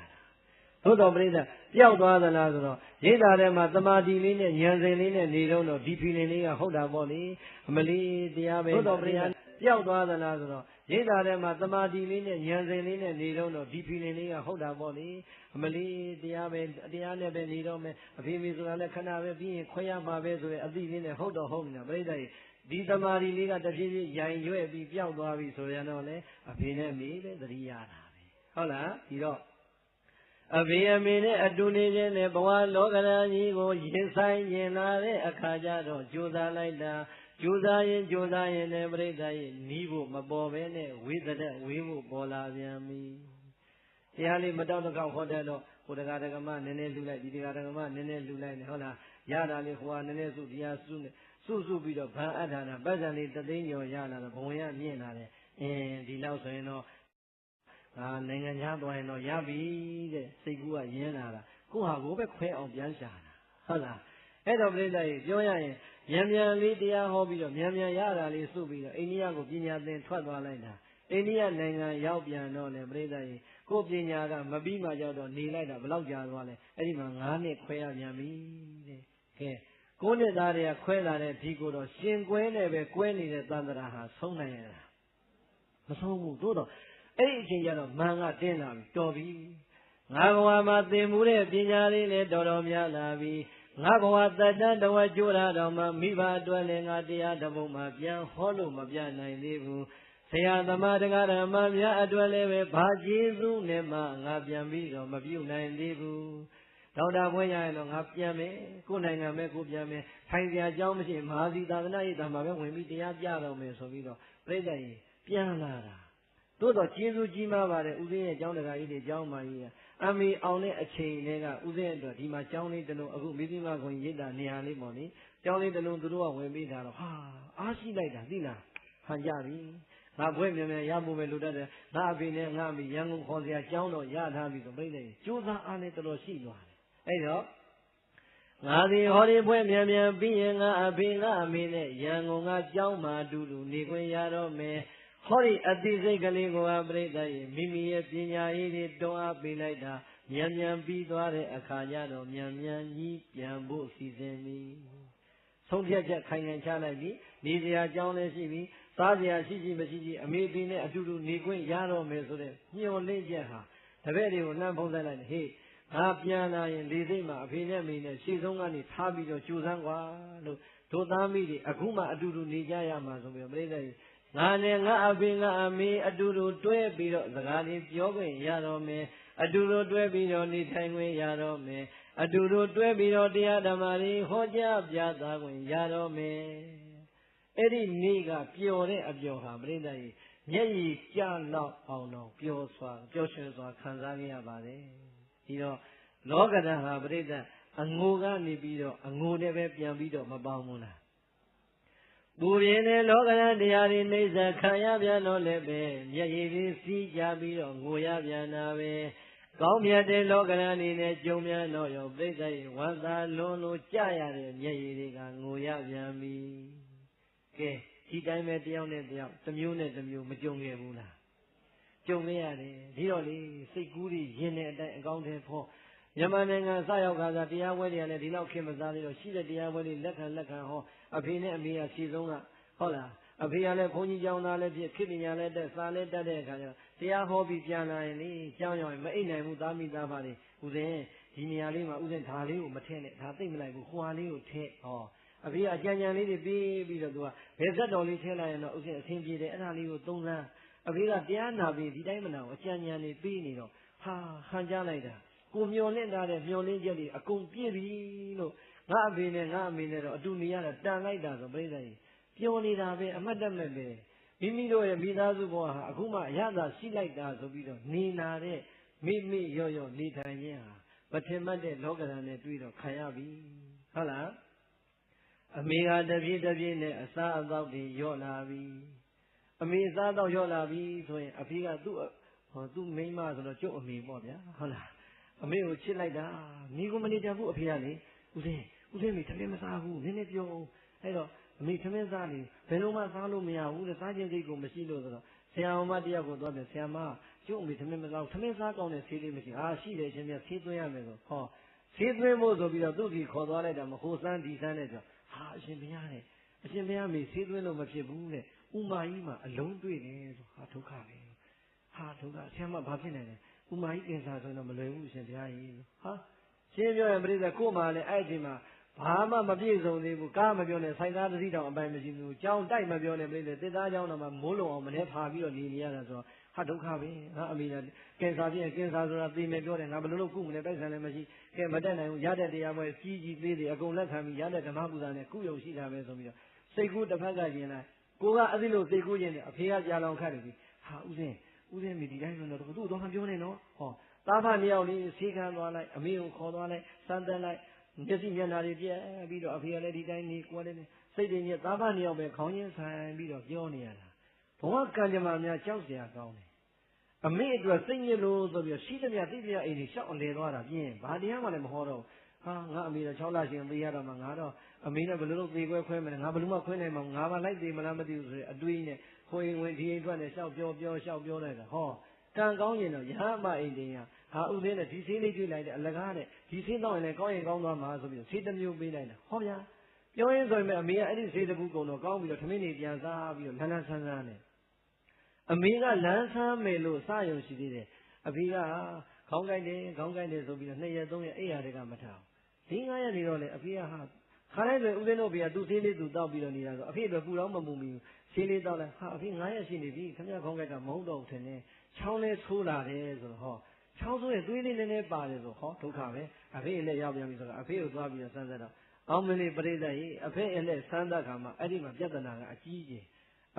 သို့တော်ပြိဿပျောက်သွားသလားဆိုတော့ရိတ်တာထဲမှာတမာတိလေးနဲ့ဉာဏ်စဉ်လေးနဲ့နေတော့ဒီဖီလင်လေးကဟုတ်တာပေါ့လေအမလီတရားပဲသို့တော်ပြိဿပျောက်သွားသလားဆိုတော့ရိတ်တာထဲမှာတမာတိလေးနဲ့ဉာဏ်စဉ်လေးနဲ့နေတော့ဒီဖီလင်လေးကဟုတ်တာပေါ့လေအမလီတရားပဲတရားနဲ့ပဲနေတော့မယ်အဖေမေဆိုတာလည်းခဏပဲပြီးရင်ခွဲရမှာပဲဆိုတဲ့အသိလေးနဲ့ဟုတ်တော့ဟုတ်နေတာပြိဿကြီးဒီတမာတိလေးကတဖြည်းဖြည်းရိုင်ရွဲ့ပြီးပျောက်သွားပြီဆိုရင်တော့လေအဖေနဲ့မေလည်းသတိရတာပဲဟုတ်လားဒီတော့အဖေအမေနဲ့အတူနေခြင်းနဲ့ဘဝလောကဓာတ်ကြီးကိုရင်ဆိုင်ရင်လာတဲ့အခါကျတော့ကြိုးစားလိုက်တာကြိုးစားရင်နဲ့ပြိဿရဲ့နီးဖို့မပေါ်ဘဲနဲ့ဝိသဒဝေးဖို့ပေါ်လာပြန်ပြီတရားလေးမတောက်တကောက်ဟောတတ်တော့ဟိုတကားတကမနည်းနည်းလှူလိုက်ဒီတကားတကမနည်းနည်းလှူလိုက်နေဟုတ်လားရတာလေးဟိုကနည်းနည်းစုဒီဟာစုပြီးတော့ဗန်အပ်ထားတာပတ်စံလေးတသိန်းကျော်ရလာတော့ဘဝင်ရမြင့်လာတယ်ဒီလောက်ဆိုရင်တော့နိုင်ငံခြားသွားရင်တော့ရပြီတဲ့စိတ်ကူးကရင်းလာတာကိုဟာကိုပဲခွဲအောင်ပြန်ရှာတာဟုတ်လားအဲ့တော့ပြိဿကြီးပြောရရင်မြန်လေးတရားဟောပြီးတော့မြန်ရတာလေးစုပြီးတော့အိန္ဒိယကိုပညာသင်ထွက်သွားလိုက်တာအိန္ဒိယနိုင်ငံရောက်ပြန်တော့လေပြိဿကြီးကိုပညာကမပြီးမှကြောက်တော့နေလိုက်တာဘယ်လောက်ကြာသွားလဲအဲ့ဒီမှာ9နှစ်ခွဲရပြန်ပြီတဲ့ကဲ9နှစ်သားတွေကခွဲလာတဲ့ဒီကိုတော့ရှင်ကွဲနဲ့ပဲကွဲနေတဲ့သန္တရာဟာဆုံးနိုင်ရတာမဆုံးဘူးသို့တော့အဲ့ဒီအချိန်ကျတော့မန်ကတင်းလာပြီတော်ပြီငါဘဝမှာသင်မှုတဲ့ပညာလေးလည်းတော်များလာပြီငါဘဝတတန်တဝကျိုးတာတော့မှမိဘအတွက်လည်းငါတရားတစ်ပုဒ်မှပြန်ဟောလို့မပြနိုင်သေးဘူးဆရာသမားတရားဓမ္မများအတွက်လည်းပဲဘာကျေးဇူးနဲ့မှငါပြန်ပြီးတော့မပြုနိုင်သေးဘူးဒေါက်တာဘွဲရရင်တော့ငါပြန်မယ်ကိုယ်နိုင်ငံပဲကိုပြန်မယ်ထိုင်စရာအကြောင်းမရှိမဟာစီသာသနာ့ရေးတာမှာပဲဝင်ပြီးတရားပြတော်မယ်ဆိုပြီးတော့ပြိဿကြီးပြန်လာတာသို့တော့ကျေးဇူးကြီးမားပါတယ်ဦးဇင်းရဲ့ကျောင်းတရားကြီးတွေကျောင်းမကြီးအမေအောင်တဲ့အချိန်တွေကဦးဇင်းအတွက်ဒီမှာကျောင်းလေးတစ်လုံးအခုမိသီမခွန်ရိပ်တာနေရာလေးပေါ့လေကျောင်းလေးတစ်လုံးသူတို့ကဝင်ပြီးတာတော့ဟာအားရှိလိုက်တာသိလားဟန်ကြပြီငါဘွဲ့မြန်ရဖို့ပဲလိုတတ်တယ်ငါအဖေနဲ့ငါအမေရန်ကုန်ခေါ်စရာကျောင်းတော့ရထားပြီဆိုပြိဿကြီးကြိုးစားအားနဲ့တော်တော်ရှိသွားတယ်အဲ့တော့ငါဒီဟောဒီဘွဲ့မြန်ပြီးရင်ငါအဖေငါအမေနဲ့ရန်ကုန်ကကျောင်းမှာအတူတူနေခွင့်ရတော့မယ်ဟောဒီအသိစိတ်ကလေးကိုပြိဿရဲ့မိမိရဲ့ပညာရေးတွေတွန်းအားပေးလိုက်တာမြန်ပြီးသွားတဲ့အခါကျတော့မြန်ကြီးပြန်ဖို့စီစဉ်ပြီဆုံးဖြတ်ချက်ခိုင်ခံချလိုက်ပြီနေစရာအကြောင်းလည်းရှိပြီစားစရာရှိမရှိအမေပင်နဲ့အတူတူနေခွင့်ရတော့မယ်ဆိုတဲ့ညှော်လင့်ချက်ဟာတပည့်တွေကိုလှမ်းဖုံးလိုက်ဟေးငါပြန်လာရင်လေစိတ်မှာအဖေနဲ့မေနဲ့ရှေ့ဆုံးကနေထားပြီးတော့ကြိုးစမ်းကွာလို့တို့သားမိတွေအခုမှအတူတူနေကြရမှာဆိုပြီးပြိဿကြီးငါနဲ့ငါအဖေငါအမေအတူတူတွဲပြီးတော့စကားလေးပြောခွင့်ရတော့မယ်အတူတူတွဲပြီးတော့နေထိုင်ခွင့်ရတော့မယ်အတူတူတွဲပြီးတော့တရားဓမ္မလေးဟောကြားပြသခွင့်ရတော့မယ်အဲ့ဒီနေ့ကပျော်တဲ့အပျော်ဟာပြိဿကြီးမျက်ရည်ကျလောက်အောင်တော့ပျော်ရွှင်စွာခံစားခဲ့ရပါတယ်ဒီတော့လောကဓာတ်ဟာပြိဿအငိုကနေပြီးတော့အငိုနဲ့ပဲပြန်ပြီးတော့မပေါင်းဘူးလားပူပြင်းတဲ့လောကဓာတ်တရားတွေနှိစ္စခံရပြန်တော့လည်းပဲမျက်ရည်တွေစီးကြပြီးတော့ငိုရပြန်တာပဲကောင်းမြတ်တဲ့လောကဓာတ်အနေနဲ့ကြုံမြန်တော့ရောပြိဿရဲ့ဝမ်းသာလွန်လို့ကြရတဲ့မျက်ရည်တွေကငိုရပြန်ပြီကဲဒီတိုင်းပဲတယောက်နဲ့တယောက်တစ်မျိုးနဲ့တစ်မျိုးမကြုံခဲ့ဘူးလားကြုံခဲ့ရတယ်ဒီတော့လေစိတ်ကူးတွေရင်တဲ့အတိုင်းအကောင်းထဲဖို့မြန်မာနိုင်ငံစရောက်ခါစားတရားပွဲတွေကလည်းဒီလောက်ခင်မစားသေးတော့ရှိတဲ့တရားပွဲတွေလက်ခံဟောအဖေနဲ့အမေကခြေဆုံးကဟုတ်လားအဖေကလည်းဘုန်းကြီးကျောင်းသားလည်းဖြစ်ခေပညာလည်းတက်စာလည်းတက်တဲ့အခါကျတော့တရားဟောပြီးပြန်လာရင်လေကျောင်းရောက်ရင်မအိပ်နိုင်ဘူးသားမိသားဖားတွေဦးဇင်းဒီနေရာလေးမှာဦးဇင်းဒါလေးကိုမထည့်နဲ့ဒါသိမ့်မလိုက်ဘူးဟွာလေးကိုထည့်ဟောအဖေကအကြံလေးတွေပြီးတော့သူကဘယ်ဇက်တော်လေးထည့်လိုက်ရင်တော့ဦးဇင်းအဆင်ပြေတယ်အဲ့ဒါလေးကိုသုံးစမ်းအဖေကတရားနာပြီးဒီတိုင်းမနာဘူးအကြံတွေပြီးနေတော့ဟာဟန်ကြလိုက်တာကိုမျောလင့်ထားတဲ့မျောလင့်ချက်တွေအကုန်ပြည့်ပြီလို့ ငါအဖေနဲ့ငါအမေနဲ့တော့အတူနေရတာတန်လိုက်တာဆိုပြိဿကြီးပျော်နေတာပဲအမှတ်တမဲ့ပဲမိမိတို့ရဲ့မိသားစုဘဝဟာအခုမှရတာရှိလိုက်တာဆိုပြီးတော့နေနာတဲ့မိမိရော့ရော့နေထိုင်ခြင်းဟာမထင်မှတ်တဲ့လောကဓာတ်နဲ့တွေ့တော့ခံရပြီဟုတ်လားအမေဟာတပြေးတပြေးနဲ့အစားအသောက်တွေရော့လာပြီအမေအစားအသောက်ရော့လာပြီဆိုရင်အဖေကသူ့မိန်းမဆိုတော့ကျုပ်အမေပေါ့ဗျာဟုတ်လားအမေကိုချစ်လိုက်တာမိကိုမနေတတ်ဘူးအဖေကလေဦးစင်းမိထမင်းမစားဘူးနည်းနည်းပြောအဲ့တော့အမေထမင်းစားနေဘယ်လိုမှစားလို့မရဘူးတဲ့စားခြင်းစိတ်ကိုမရှိလို့ဆိုတော့ဆရာမတယောက်ကိုသွားတယ်ဆရာမကျုပ်အမေထမင်းမစားဘူးထမင်းစားကောင်းတဲ့ဆေးလေးမရှိရှိတယ်ရှင်ပြဆေးသွင်းရမယ်ဆိုဟောဆေးသွင်းဖို့ဆိုပြီးတော့သူ့ဒီခေါ်သွားလိုက်တာမဟိုစမ်းဒီစမ်းနဲ့ဆိုအရှင်ဘုရားတဲ့အရှင်ဘုရားမေဆေးသွင်းလို့မဖြစ်ဘူးတဲ့ဥမာကြီးမှာအလုံးတွေ့တယ်ဆိုဒုက္ခပဲဒုက္ခဆရာမဘာဖြစ်နေလဲဥမာကြီးကင်ဆာဆိုတော့မလွယ်ဘူးရှင်ဘုရားကြီးရှင်းပြောရင်ပြိဿကို့မှာလည်းအဲ့ဒီမှာဘာမှမပြည့်စုံသေးဘူးကားမပြောနဲ့စိုက်သားတစ်စီးတောင်အပိုင်မရှိဘူးကြောင်းတိုက်မပြောနဲ့ပြိဿတစ်သားကြောင်းတော့မှမိုးလုံအောင်မနေ့ဖာပြီးတော့နေရတာဆိုတော့ဒုက္ခပဲငါအမေကကင်ဆာဖြစ်ရင်ကင်ဆာဆိုတာသိမယ်ပြောတယ်ငါဘယ်လိုလုပ်ကုမလဲတိုက်ဆန်လည်းမရှိကဲမတက်နိုင်ဘူးရတဲ့တရားပွဲကြီးကြီးသေးသေးအကုန်လက်ခံပြီးရတဲ့ဓမ္မပူဇာနဲ့ကုယုံရှိတာပဲဆိုပြီးတော့စိတ်ကူးတစ်ဖက်ကကျင်လိုက်ကိုကအဲ့ဒီလိုစိတ်ကူးခြင်းနဲ့အဖေကကြာလောင်ခတ်တယ်ပြီဦးစင်းမိဒီတိုင်းဆိုတော့သူ့တော့မပြောနဲ့နော်သားဖနှစ်ယောက်လေးဆေးခံသွားလိုက်အမေကိုခေါ်သွားလိုက်စမ်းသပ်လိုက်မျက်စိမျက်နှာတွေပြက်ပြီးတော့အဖေကလည်းဒီတိုင်းနေကိုယ်လည်းစိတ်တွေညစ်သားဖနှစ်ယောက်ပဲခေါင်းချင်းဆိုင်ပြီးတော့ပြောနေရတာဘဝကံကြမ္မာများကြောက်เสียကောင်းတယ်အမေအတွက်စိတ်ညစ်လို့ဆိုပြီးရှိသမျှသိသမျှအိမ်ကြီးရှောက်အလဲသွားတာပြင်းဘာတရားမှလည်းမဟောတော့ငါအမေတော့6လရှင်သေးရတော့မှငါတော့အမေနဲ့ဘယ်လိုလုပ်သေးခွဲမလဲငါဘယ်လိုမှခွဲနိုင်မှာငါမှလိုက်သေးမလားမသိဘူးဆိုရင်အတွေးနဲ့ခွေဝင်ဒီအိမ်ထွက်နဲ့ရှောက်ပြောရှောက်ပြောလိုက်တာကံကောင်းရင်တော့ရဟမအိမ်တင်ရဦးစင်းနဲ့ဒီဆေးလေးကျွေးလိုက်တယ်အလကားနဲ့ဒီဆေးတော့ရင်လည်းကောင်းရင်ကောင်းသွားမှာဆိုပြီးဆေးတစ်မျိုးပေးလိုက်တာဗျာပြောရင်းဆိုရင်အမေကအဲ့ဒီဆေးတစ်ခုကုန်တော့ကောင်းပြီးတော့ထမင်းတွေပြန်စားပြီးတော့လန်းဆန်းနဲ့အမေကလန်းဆန်းမယ်လို့စရုံရှိသေးတယ်အဖေကခေါင်းကိုက်တယ်ဆိုပြီးတော့2ရက်3ရက်အိပ်ရတဲ့ကမထားဘူး4-5ရက်နေတော့လေအဖေကခါလိုက်ဆိုဦးစင်းတို့ဖေကသူ့ဆေးလေးသူတောက်ပြီးတော့နေတာဆိုအဖေအတွက်ပူတော့မပူမိဘူးဆေးလေးတောက်လိုက်အဖေ9ရက်ရှိနေပြီခင်ဗျာခေါင်းကိုက်ကမဟုတ်တော့ဘူးထင်တယ်ချောင်းလေးဆိုးလာတယ်ဆိုတော့ချောင်းဆိုးရင်သွေးလေးနည်းနည်းပါတယ်ဆိုဒုက္ခပဲအဖေလည်းရောက်ပြန်ပြီဆိုတော့အဖေကိုသွားပြီးတော့စမ်းသက်တော့အောင်မလေးပရိသတ်ကြီးအဖေအနဲ့စမ်းသက်ခါမှာအဲ့ဒီမှာပြဿနာကအကြီးကြီ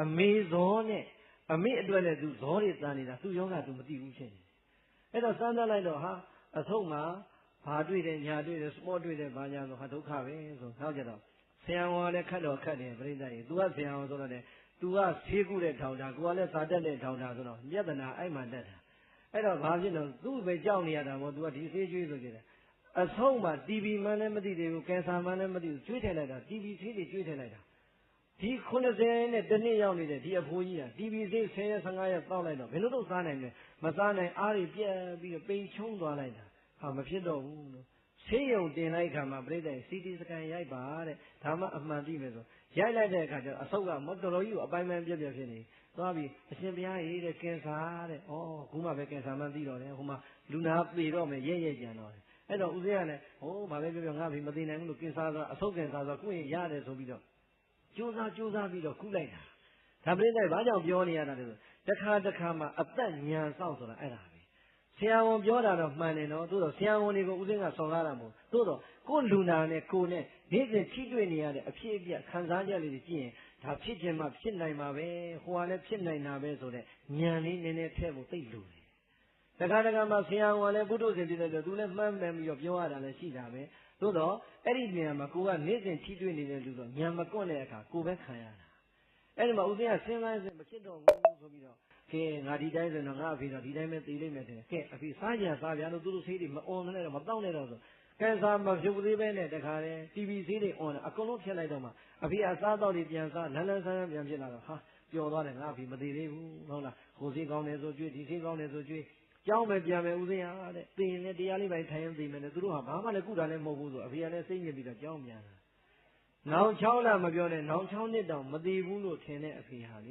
းအမေဇောနဲ့အမေအတွက်လည်းသူဇောတွေတန်နေတာသူယောဂသူမသိဘူးဖြစ်နေတယ်အဲ့တော့စမ်းသက်လိုက်တော့အဆုံးမှာဘာတွေ့တယ်ညာတွေ့တယ်စမောတွေ့တယ်ဘာညာဆိုဒုက္ခပဲဆိုနောက်ကြတော့ဆရာဝန်လည်းခက်တော့ခက်တယ်ပရိသတ်ကြီး तू ကဆရာဝန်ဆိုတော့လေ तू ကဆေးကုတဲ့ထောင်တာကိုကလည်းစာတက်တဲ့ထောင်တာဆိုတော့ပြဿနာအဲ့မှတက်တာအဲ့တော့ဘာဖြစ်လို့သူ့ပဲကြောက်နေရတာမို့ तू ကဒီဆေးကျွေးဆိုကြတယ်အဆုံးမှာ TB မှန်းလည်းမသိသေးဘူးကင်ဆာမှန်းလည်းမသိဘူးကျွေးထည့်လိုက်တာ TB ဆေးတွေကျွေးထည့်လိုက်တာဒီ90နဲ့တစ်နှစ်ရောက်နေတဲ့ဒီအဖိုးကြီးက TB ဆေး10ရက်15ရက်တောက်လိုက်တော့ဘယ်လိုလုပ်စားနိုင်လဲမစားနိုင်အားတွေပြက်ပြီးတော့ပိန်ချုံသွားလိုက်တာမဖြစ်တော့ဘူးလို့ဆေးရုံတင်လိုက်ခါမှာပြိတ္တစီတီစကန်ရိုက်ပါတဲ့ဒါမှအမှန်သိမယ်ဆိုရိုက်လိုက်တဲ့အခါကျတော့အဆုတ်ကမတော်တော်ကြီးကိုအပိုင်းပိုင်းပြက်ပြက်ဖြစ်နေသွားပြီးအရှင်ဘုရားရေးတဲ့ကင်ဆာတဲ့ခုမှပဲကင်ဆာမှန်းသိတော့တယ်ဟိုမှာလူနာပေတော့မယ်ရဲကြံတော့တယ်အဲ့တော့ဦးဇင်းကလည်းဘာပဲပြောပြောငါ့ဖေမသိနိုင်ဘူးလို့ကင်ဆာဆိုတာအဆုတ်ကင်ဆာဆိုတာကုရင်ရတယ်ဆိုပြီးတော့ကြိုးစားပြီးတော့ကုလိုက်တာဒါပြိတ္တဘာကြောင့်ပြောနေရတာလဲဆိုတခါမှအသက်ညံစောင့်ဆိုတာအဲ့ဒါပဲဆရာဝန်ပြောတာတော့မှန်တယ်နော်သို့တော့ဆရာဝန်တွေကိုဦးစင်းကဆော်ကားတာမဟုတ်သို့တော့ကိုယ်လူနာနဲ့ကိုယ်နဲ့နေ့စဉ်ထိတွေ့နေရတဲ့အဖြစ်အပျက်ခံစားချက်လေးတွေကြည့်ရင်ဒါဖြစ်ခြင်းမှဖြစ်နိုင်မှာပဲဟိုကလည်းဖြစ်နိုင်တာပဲဆိုတဲ့ဉာဏ်လေးနည်းနည်းထည့်ဖို့သိလို့တယ်တခါမှဆရာဝန်လည်းဘုဒ္ဓဆင်ပြတဲ့သူလည်းမှန်းမှန်ပြီးတော့ပြောရတာလည်းရှိတာပဲသို့တော့အဲ့ဒီဉာဏ်မှာကိုကနေ့စဉ်ထိတွေ့နေတဲ့လူတော့ဉာဏ်မကွန့်တဲ့အခါကိုပဲခံရတာအဲ့ဒီမှာဦးစင်းကစဉ်းစားမဖြစ်တော့ဘူးဆိုပြီးတော့ကဲငါဒီတိုင်းဆိုတော့ငါအဖေတော့ဒီတိုင်းပဲသိလိမ့်မယ်တဲ့ကဲအဖေစားကြစားပြန်လို့သူတို့ဆေးတွေမអွန်နဲ့တော့မတောက်နဲ့တော့ဆိုကဲစားမဖြုတ်သေးပဲနဲ့တခါတည်း TB ဆေးတွေអွန်အကုန်လုံးဖျက်လိုက်တော့မှအဖေအစားတော့တွေပြန်စားလန်းဆန်းပြန်ဖြစ်လာတော့ပျော်သွားတယ်ငါအဖေမသိသေးဘူးဟုတ်လားဟိုဆေးကောင်းတယ်ဆိုကြွေးဒီဆေးကောင်းတယ်ဆိုကြွေးကြောင်းပဲပြန်မယ်ဦးစင်းဟာတဲ့သိရင်လည်းတရားလေးပိုင်းထိုင်ရင်သိမယ်နဲ့သူတို့ဟာဘာမှလည်းကုတာလည်းမဟုတ်ဘူးဆိုအဖေကလည်းစိတ်ညစ်ပြီးတော့ကြောင်းပြန်တာနောက်6လမပြောနဲ့နောက်6နှစ်တောင်မသိဘူးလို့ထင်တဲ့အဖေဟာလေ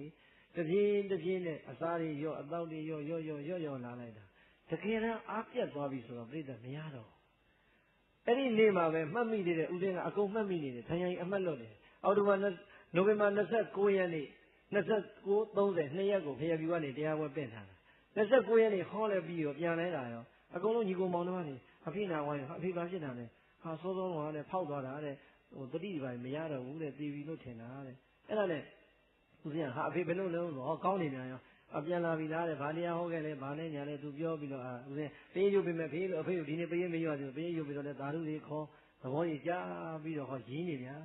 တပြေးနဲ့အစားတွေရော့အတော့တွေရော့လာလိုက်တာတကယ်တမ်းအားပြတ်သွားပြီဆိုတော့ပြိတ္တမရတော့အဲ့ဒီနေ့မှာပဲမှတ်မိနေတဲ့ဦးစင်းကအကုန်မှတ်မိနေတယ်ထိုင်ရင်အမှတ်လွတ်တယ်အောက်တိုဘာနိုဝင်ဘာ29ရက်နေ့29-30 2ရက်ကိုဖျက်ပြူကနေတရားပွဲပင့်ထားတာ29ရက်နေ့ဟောလဲပြီးတော့ပြန်လဲလာရောအကုန်လုံးညီကိုမောင်နှမတွေအဖေနာဝိုင်းအဖေဘာဖြစ်တာလဲ ဟာစောစောကလည်းဖောက်သွားတာတဲ့ဟိုတတိပိုင်းမရတော့ဘူးတဲ့တီဗီလို့ထင်တာတဲ့အဲ့ဒါနဲ့ဦးဇင်းဟာအဖေဘယ်လိုလဲဆိုတော့ကောင်းနေပြန်ရောအပြန်လာပြီလားတဲ့ဗာတရားဟောခဲ့လဲဗာနဲ့ညာလဲသူပြောပြီးတော့ဦးဇင်းပေးရုပ်ပေးမယ်ဖေးလို့အဖေကိုဒီနေ့ပေးမရွတ်ဘူးပေးရုပ်ပြီးတော့လည်းသာဓုတွေခေါ်သဘောကြီးကြားပြီးတော့ဟောရင်းနေဗျာ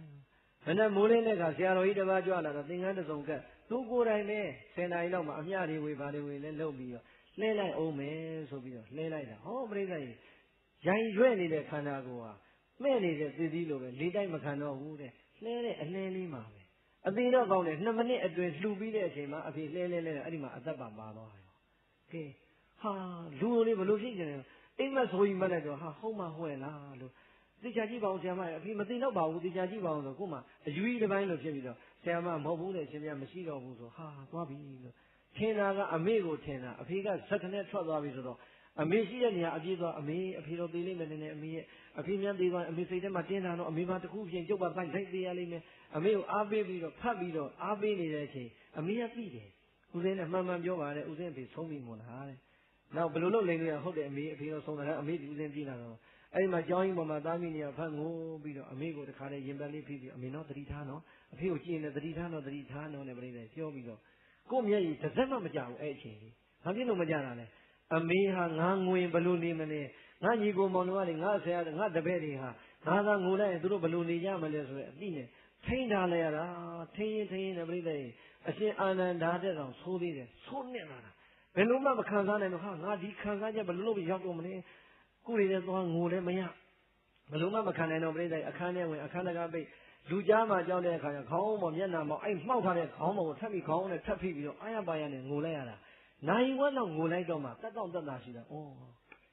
ဘယ်နဲ့မိုးလေးနဲ့ကဆရာတော်ကြီးတစ်ပါးကြွလာတော့သင်္ကန်းတစ်စုံကသူကိုယ်တိုင်ပဲ10 နာရီလောက်မှအမျှတွေဝေဗာတွေဝေလဲလှုပ်ပြီးတော့လှဲလိုက်အောင်မယ်ဆိုပြီးတော့လှဲလိုက်တာဟောပြိဿကြီးရိုင်ရွဲ့နေတဲ့ခန္ဓာကိုယ်ဟာမဲ့နေတဲ့သီသီလိုပဲလေးတိုက်မခံတော့ဘူးတဲ့လှဲတဲ့အလှဲလေးမှာပဲအသေးတော့ကောင်းတယ်2 မိနစ်အတွင်းလှူပြီးတဲ့အချိန်မှာအဖေလှဲအဲ့ဒီမှာအသက်ပါသွားရောကဲဟာလူလေးဘလို့ဖြစ်နေလဲအိမ်မဆိုကြီးမလိုက်တော့ဟာဟုတ်မှဟုတ်လားလို့သိချာကြည့်ပါအောင်ဆရာမအဖေမသိတော့ပါဘူးသိချာကြည့်ပါအောင်ဆိုကို့မှာအယူကြီးတစ်ပိုင်းလို့ဖြစ်ပြီးတော့ဆရာမမဟုတ်ဘူးတဲ့ရှင်ပြမရှိတော့ဘူးဆိုဟာသွားပြီလို့ထင်တာကအမေကိုထင်တာအဖေကဇက်ခနဲ့ထွက်သွားပြီဆိုတော့အမေရှိတဲ့နေရာအပြေးသွားအဖေတော့သေးလိမ့်မယ်နဲ့အမေရဲ့အဖေများသေးသွားအမေစိတ်ထဲမှာတင်းတာတော့အမေပါတခုပြင်ကျုပ်ပါတိုက်သေးရလိမ့်မယ်အမေကိုအားပေးပြီးတော့ဖတ်ပြီးတော့အားပေးနေတဲ့အချိန်အမေကသိတယ်ဦးစင်းနဲ့မှန်မှန်ပြောပါတယ်ဦးစင်းအဖေဆုံးပြီမို့လားတဲ့နောက်ဘယ်လိုလုပ်လိမ့်လို့ရဟုတ်တယ်အဖေတော့ဆုံးတယ်အမေဒီဦးစင်းပြေးလာတော့အဲ့ဒီမှာကြောင်းကြီးပေါ်မှာသားမိနေရဖတ်ငိုပြီးတော့အမေကိုတခါတည်းရင်ပန်းလေးဖိပြီးအမေတော့တတိထားနော်အဖေကိုကြည့်နေတတိထားနော်နဲ့ပြိတ္ပြောပြီးတော့ကို့မျက်ရည်တစ်စက်မှမကြဘူးအဲ့အချိန်ကြီးဘာဖြစ်လို့မကြတာလဲအမေဟာငါငွေဘလို့နေမလဲငါညီကိုမောင်တို့ကလေငါဆရာငါတပည့်တွေဟာငါသာငိုလိုက်ရင်သူတို့ဘလို့နေကြမလဲဆိုတဲ့အသိနဲ့ထိန်းထားလိုက်ရတာထိန်းရင်နဲ့ပြိတ္တရဲ့အရှင်အာနန္ဒာတဲ့ကောင်ဆိုးသေးတယ်ဆိုးနေလာတာဘယ်လို့မှမခံစားနိုင်တော့ဟာငါဒီခံစားချက်ဘလို့လို့ရောက်တော့မလဲကိုယ်တွေလည်းသွားငိုလည်းမရဘလို့မှမခံနိုင်တော့ပြိတ္တရဲ့အခန်းထဲဝင်အခန်းတကာပိတ်လူကြားမှာကြောက်တဲ့အခါကျခေါင်းပေါ်မျက်နှာပေါ်အဲ့မှောက်ထားတဲ့ခေါင်းပေါ်ကိုထပ်ပြီးခေါင်းနဲ့ထပ်ဖိပြီးတော့အာရပါရနဲ့ငိုလိုက်ရတာနိုင်ဝက်လောက်ငိုလိုက်တော့မှတက်တော့တက်တာရှိတာဩ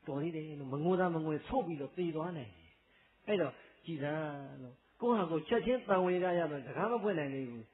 တော်သေးတယ်လို့မငိုတာမငိုဆုတ်ပြီးတော့သေသွားနိုင်တယ်အဲ့တော့ကြည်သာလို့ကိုယ့်ဟာကိုယ်ချက်ချင်းတန်ဝေရရတော့စကားမပွင့်နိုင်သေးဘူး